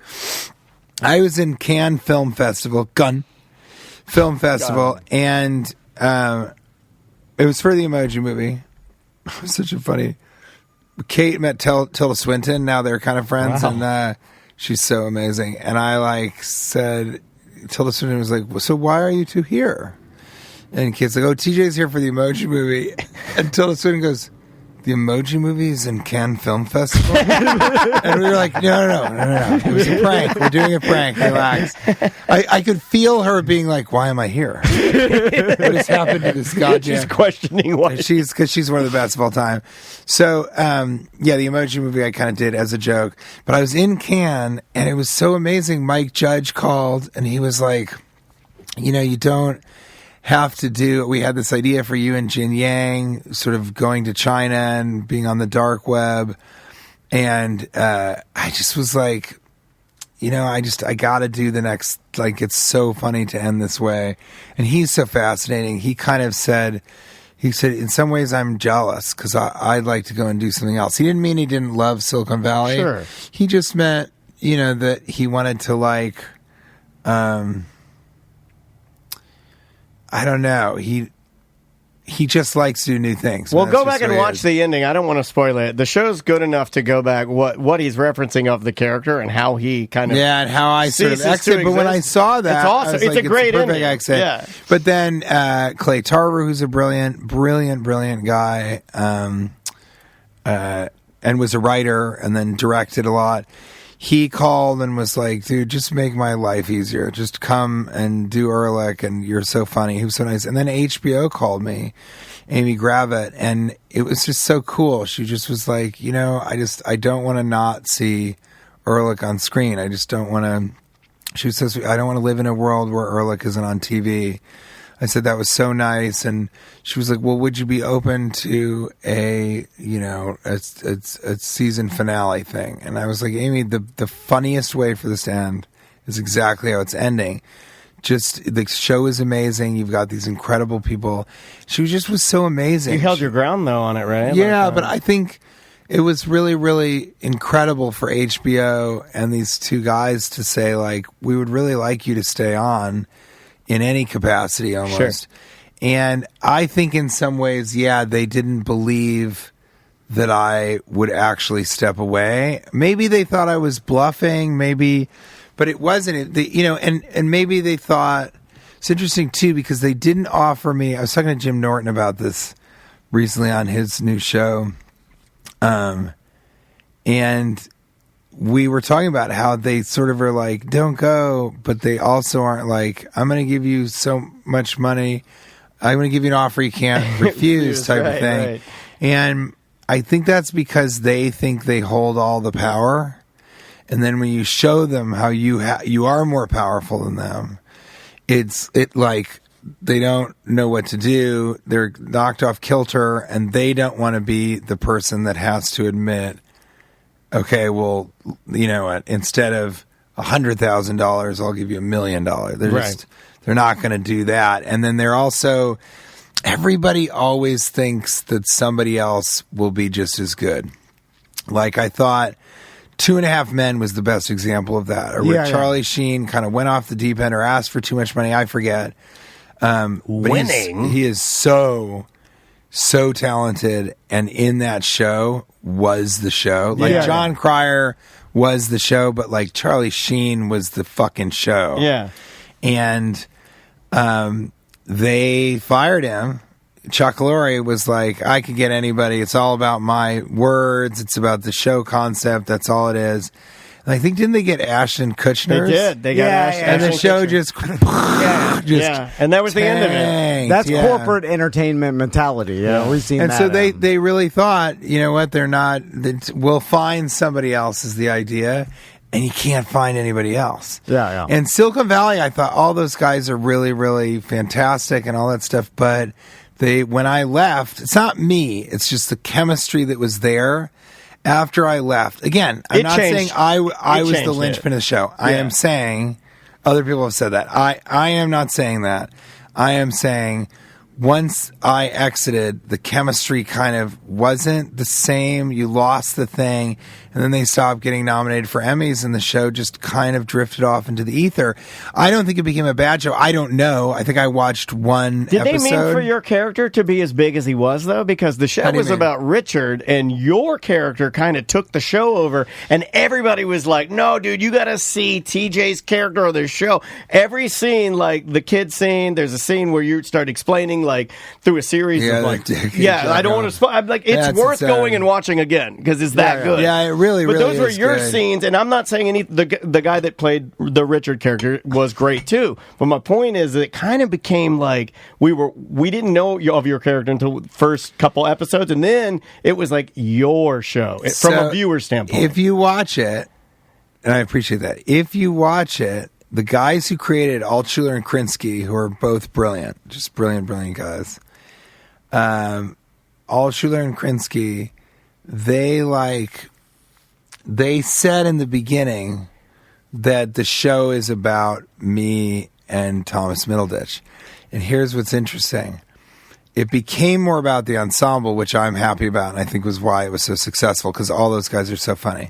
I was in Cannes Film Festival, and it was for the Emoji Movie. It was such a funny. Kate met Tilda Swinton. Now they're kind of friends, and she's so amazing. And I said, Tilda Swinton was like, so why are you two here? And Kate's like, TJ's here for the Emoji Movie. And Tilda Swinton goes, the Emoji Movie is in Cannes Film Festival? And we were like, no. It was a prank. We're doing a prank. Relax. I could feel her being like, why am I here? What has happened to this goddamn... She's questioning why. Because she's one of the best of all time. So, the Emoji Movie I kind of did as a joke. But I was in Cannes, and it was so amazing. Mike Judge called, and he was like, you don't... have to do. We had this idea for you and Jin Yang, sort of going to China and being on the dark web, and I just was like, I got to do the next. Like, it's so funny to end this way, and he's so fascinating. He kind of said, in some ways I'm jealous because I'd like to go and do something else. He didn't mean he didn't love Silicon Valley. Sure. He just meant that he wanted to like. I don't know. He just likes to do new things. Well, go back and watch the ending. I don't want to spoil it. The show's good enough to go back what he's referencing of the character and how he kind of and how I sort of exit. But when I saw that, it's awesome. It's a great ending. Exit. Yeah. But then Clay Tarver, who's a brilliant guy, and was a writer and then directed a lot. He called and was like, dude, just make my life easier. Just come and do Ehrlich, and you're so funny. He was so nice. And then HBO called me, Amy Gravitt, and it was just so cool. She just was like, you know, I don't want to not see Ehrlich on screen. I just don't want to. She says, I don't want to live in a world where Ehrlich isn't on TV. I said, that was so nice. And she was like, well, would you be open to a season finale thing? And I was like, Amy, the funniest way for this to end is exactly how it's ending. Just, the show is amazing. You've got these incredible people. She was so amazing. You held your ground, though, on it, right? Yeah, but I think it was really, really incredible for HBO and these two guys to say, like, we would really like you to stay on in any capacity almost. Sure. And I think in some ways, yeah, they didn't believe that I would actually step away. Maybe they thought I was bluffing, but it wasn't. And maybe they thought, it's interesting too, because they didn't offer me, I was talking to Jim Norton about this recently on his new show. And we were talking about how they sort of are like, don't go, but they also aren't like, I'm going to give you so much money. I'm going to give you an offer you can't refuse type of thing. Right. And I think that's because they think they hold all the power. And then when you show them how you are more powerful than them, it like they don't know what to do. They're knocked off kilter, and they don't want to be the person that has to admit, okay, well, you know what? Instead of $100,000, I'll give you $1 million. They're not going to do that. And then they're also, everybody always thinks that somebody else will be just as good. Like, I thought 2.5 Men was the best example of that. Or where Charlie Sheen kind of went off the deep end or asked for too much money. I forget. Winning. He is so talented, and in that show was the show. Like John Cryer was the show, but like Charlie Sheen was the fucking show. Yeah. And they fired him. Chuck Lorre was like, I could get anybody. It's all about my words. It's about the show concept. That's all it is. And I think, didn't they get Ashton Kutcher? They did. They got Ashton. And the show Kutcher. just and that was the end of it. That's corporate entertainment mentality. Yeah, we've seen and that. And so they really thought, you know what, they're not, we'll find somebody else is the idea. And you can't find anybody else. Yeah. And Silicon Valley, I thought all those guys are really, really fantastic and all that stuff. But when I left, it's not me. It's just the chemistry that was there after I left. Again, I'm not saying I was the linchpin of the show. I am saying, other people have said that. I am not saying that. I am saying once I exited, the chemistry kind of wasn't the same. You lost the thing. And then they stopped getting nominated for Emmys, and the show just kind of drifted off into the ether. I don't think it became a bad show. I don't know. I think I watched one episode. Did they mean for your character to be as big as he was, though? Because the show was about Richard, and your character kind of took the show over, and everybody was like, no, dude, you got to see TJ's character or their show. Every scene, like the kid scene, there's a scene where you start explaining, like, through a series of, like, I don't want to spoil. I'm like, it's worth going and watching again, because it's that good. Yeah, it really, but really those were your good scenes, and I'm not saying the guy that played the Richard character was great too. But my point is that it kind of became like we didn't know of your character until the first couple episodes, and then it was like your show from a viewer standpoint. If you watch it, and I appreciate that, if you watch it, the guys who created Altshuler and Krinsky, who are both brilliant, just brilliant guys, Altshuler and Krinsky, they said in the beginning that the show is about me and Thomas Middleditch. And here's what's interesting. It became more about the ensemble, which I'm happy about, and I think was why it was so successful, because all those guys are so funny.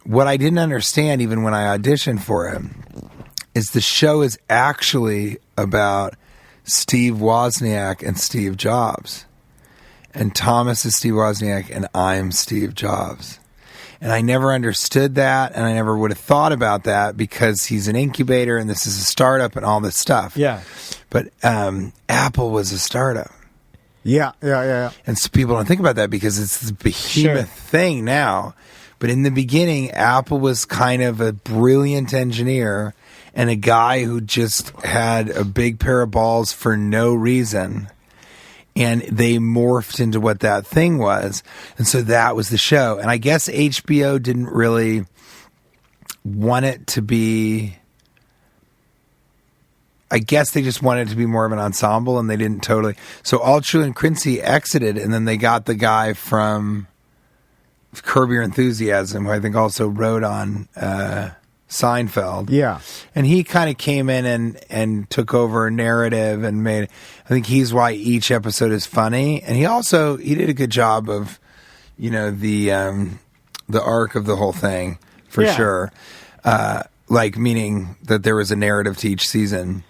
What I didn't understand, even when I auditioned for it, is the show is actually about Steve Wozniak and Steve Jobs. And Thomas is Steve Wozniak, and I'm Steve Jobs. And I never understood that, and I never would have thought about that, because he's an incubator and this is a startup and all this stuff. Yeah. But Apple was a startup. Yeah. And so people don't think about that because it's this behemoth thing now. But in the beginning, Apple was kind of a brilliant engineer and a guy who just had a big pair of balls for no reason. And they morphed into what that thing was. And so that was the show. And I guess HBO didn't really want it to be... I guess they just wanted it to be more of an ensemble, and they didn't totally. So Altschul and Quincy exited, and then they got the guy from Curb Your Enthusiasm, who I think also wrote on Seinfeld. Yeah. And he kind of came in and took over a narrative and made. I think he's why each episode is funny, and he did a good job of, the arc of the whole thing for sure. Like meaning that there was a narrative to each season.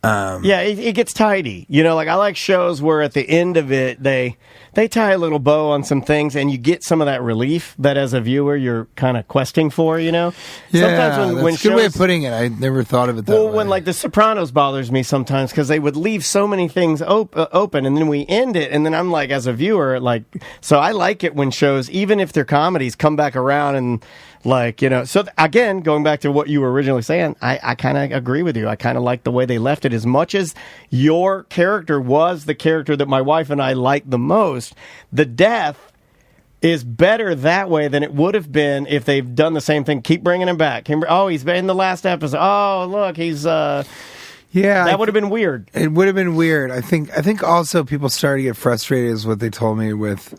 It gets tidy. Like I like shows where at the end of it, they tie a little bow on some things and you get some of that relief that as a viewer you're kind of questing for, Sometimes that's when a good way of putting it. I never thought of it that way. When like The Sopranos bothers me sometimes because they would leave so many things open and then we end it and then I'm like, as a viewer, like, so I like it when shows, even if they're comedies, come back around and so again, going back to what you were originally saying, I kind of agree with you. I kind of like the way they left it. As much as your character was the character that my wife and I liked the most, the death is better that way than it would have been if they've done the same thing. Keep bringing him back. Oh, he's been in the last episode. Oh, look, he's... that would have been weird. It would have been weird. I think also people started to get frustrated is what they told me with...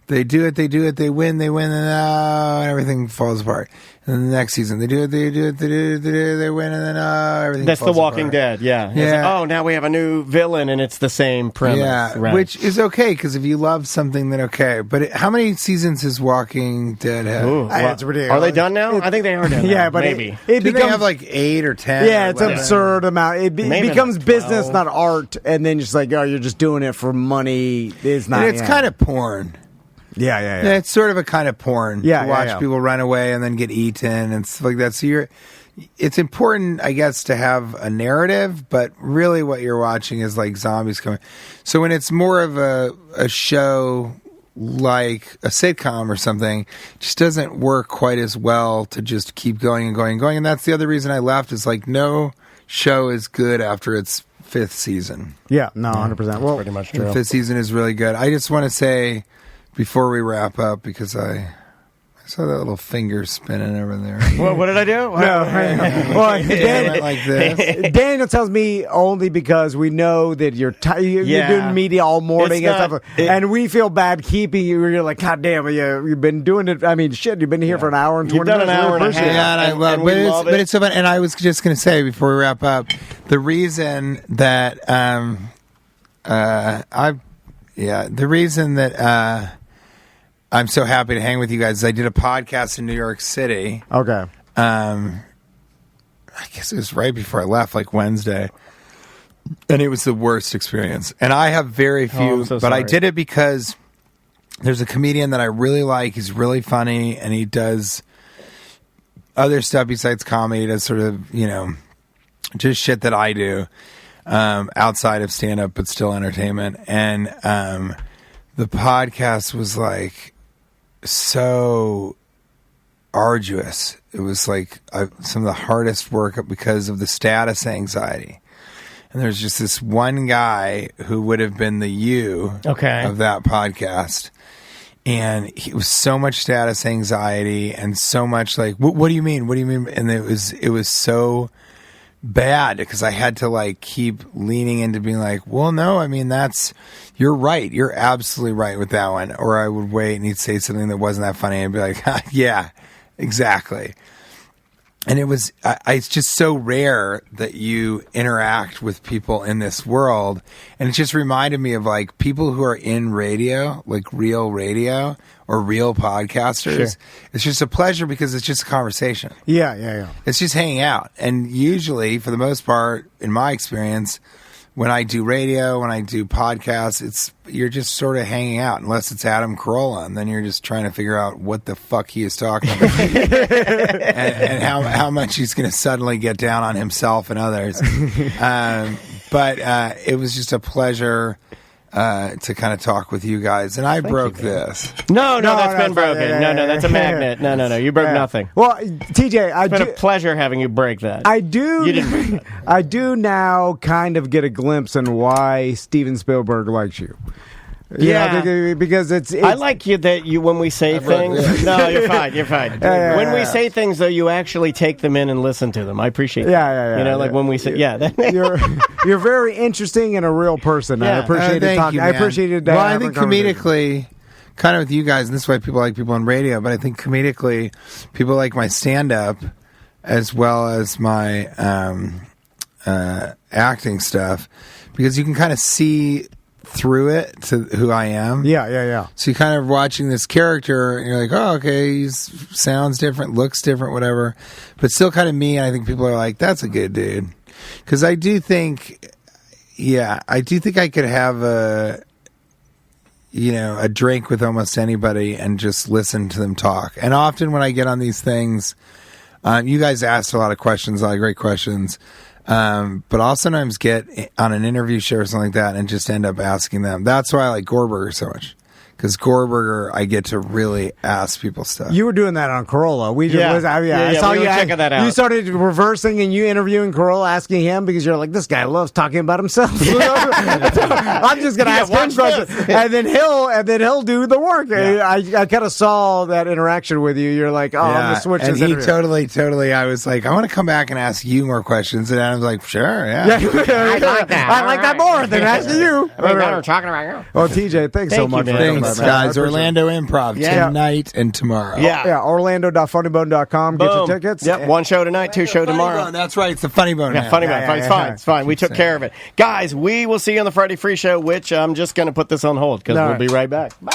They do it, they win, and everything falls apart. And then the next season, they do it, they win, and then everything That's falls The Walking apart. Dead, yeah. Yeah. Like, now we have a new villain, and it's the same premise. Yeah, right. which is okay, because if you love something, then okay. But how many seasons has Walking Dead had? Ooh, It's ridiculous. Are they done now? I think they are done now. Yeah, but maybe. it Did becomes they have like 8 or 10? Yeah, or it's 11? absurd amount. It Maybe becomes like business, 12. not art, and then just like, oh, you're just doing it for money. It's not. And it's kind of porn. Yeah. It's sort of a kind of porn. Yeah, to watch yeah. people run away and then get eaten and stuff like that. So it's important, I guess, to have a narrative, but really what you're watching is like zombies coming. So when it's more of a show like a sitcom or something, it just doesn't work quite as well to just keep going and going and going. And that's the other reason I left is like no show is good after its 5th season. Yeah, no, 100%. Well, Pretty much The true. 5th season is really good. I just want to say before we wrap up, because I saw that little finger spinning over there. What did I do? well, It went like this. Daniel tells me only because we know that you're you're Yeah. doing media all morning It's and not- stuff, and we feel bad keeping you. You're like, God damn, you've been doing it. I mean, shit, you've been here for an hour and 20 You've done an minutes. We hour and a appreciate it. half. Yeah, and we love but it. it's so fun. And I was just going to say before we wrap up, the reason that the reason that I'm so happy to hang with you guys is I did a podcast in New York City. Okay. I guess it was right before I left, like Wednesday. And it was the worst experience. And I have very few, I'm so but I sorry. did it because there's a comedian that I really like. He's really funny, and he does other stuff besides comedy. He does sort of, just shit that I do outside of stand-up, but still entertainment. And the podcast was like so arduous. It was like some of the hardest work because of the status anxiety. And there's just this one guy who would have been the you Okay. of that podcast. And he was so much status anxiety and so much like, what do you mean? What do you mean? And it was so bad because I had to like keep leaning into being like, well, no, I mean, you're right. You're absolutely right with that one. Or I would wait and he'd say something that wasn't that funny and be like, yeah, exactly. And it's just so rare that you interact with people in this world. And it just reminded me of like people who are in radio, like real radio or real podcasters. Sure. It's just a pleasure because it's just a conversation. Yeah. It's just hanging out. And usually, for the most part, in my experience, when I do radio, when I do podcasts, you're just sort of hanging out, unless it's Adam Carolla, and then you're just trying to figure out what the fuck he is talking about and how much he's going to suddenly get down on himself and others. But it was just a pleasure to kind of talk with you guys, and I broke this. No, No, that's been no, broken. yeah, No, that's a magnet. No, you broke nothing. Well, TJ, It's been a pleasure having you break that. I do. You didn't break that. I do now kind of get a glimpse on why Steven Spielberg likes you. Yeah. Because it's I like you that you when we say things. No, you're fine. You're fine. Yeah, when we yeah. say things, though, you actually take them in and listen to them. I appreciate that. Yeah. You know, like when we say, you're very interesting and a real person. I Yeah. appreciate it. Thank you, I man. appreciated. Well, I having think a conversation. comedically, kind of with you guys, and this is why people like people on radio. But I think comedically, people like my stand-up as well as my acting stuff, because you can kind of see through it to who I am. Yeah. So you kind of watching this character, and you're like, oh, okay, he sounds different, looks different, whatever, but still kind of me. And I think people are like, that's a good dude. Because I do think I could have a drink with almost anybody and just listen to them talk. And often when I get on these things, you guys asked a lot of questions, a lot of great questions. But I'll sometimes get on an interview show or something like that and just end up asking them. That's why I like Gorberger so much. Because Gorberger, I get to really ask people stuff. You were doing that on Corolla. We just, Yeah. I saw we you were checking that out. You started reversing and you interviewing Corolla, asking him because you're like, this guy loves talking about himself. I'm just gonna ask him watch questions, and then he'll do the work. Yeah. I kind of saw that interaction with you. You're like, I'm gonna switch and this he interview. totally. I was like, I want to come back and ask you more questions, and I was like, sure, yeah. I like that. I like that more than asking you. we're talking about you. Well, TJ, thanks so Thank you, much. man. for coming Thanks, by, man. I guys. appreciate it. Orlando Improv Yeah. tonight and tomorrow. Yeah. Orlando.funnybone.com. Get your Boom. tickets. Yep. One show tonight, two show Funny tomorrow. Bone, that's right. It's the Funny Bone. Yeah, now. funny Yeah, man. yeah, It's fine. yeah. It's fine. We took care of it. Guys, we will see you on the Friday Free Show, which I'm just going to put this on hold because All we'll right. be right back. Bye.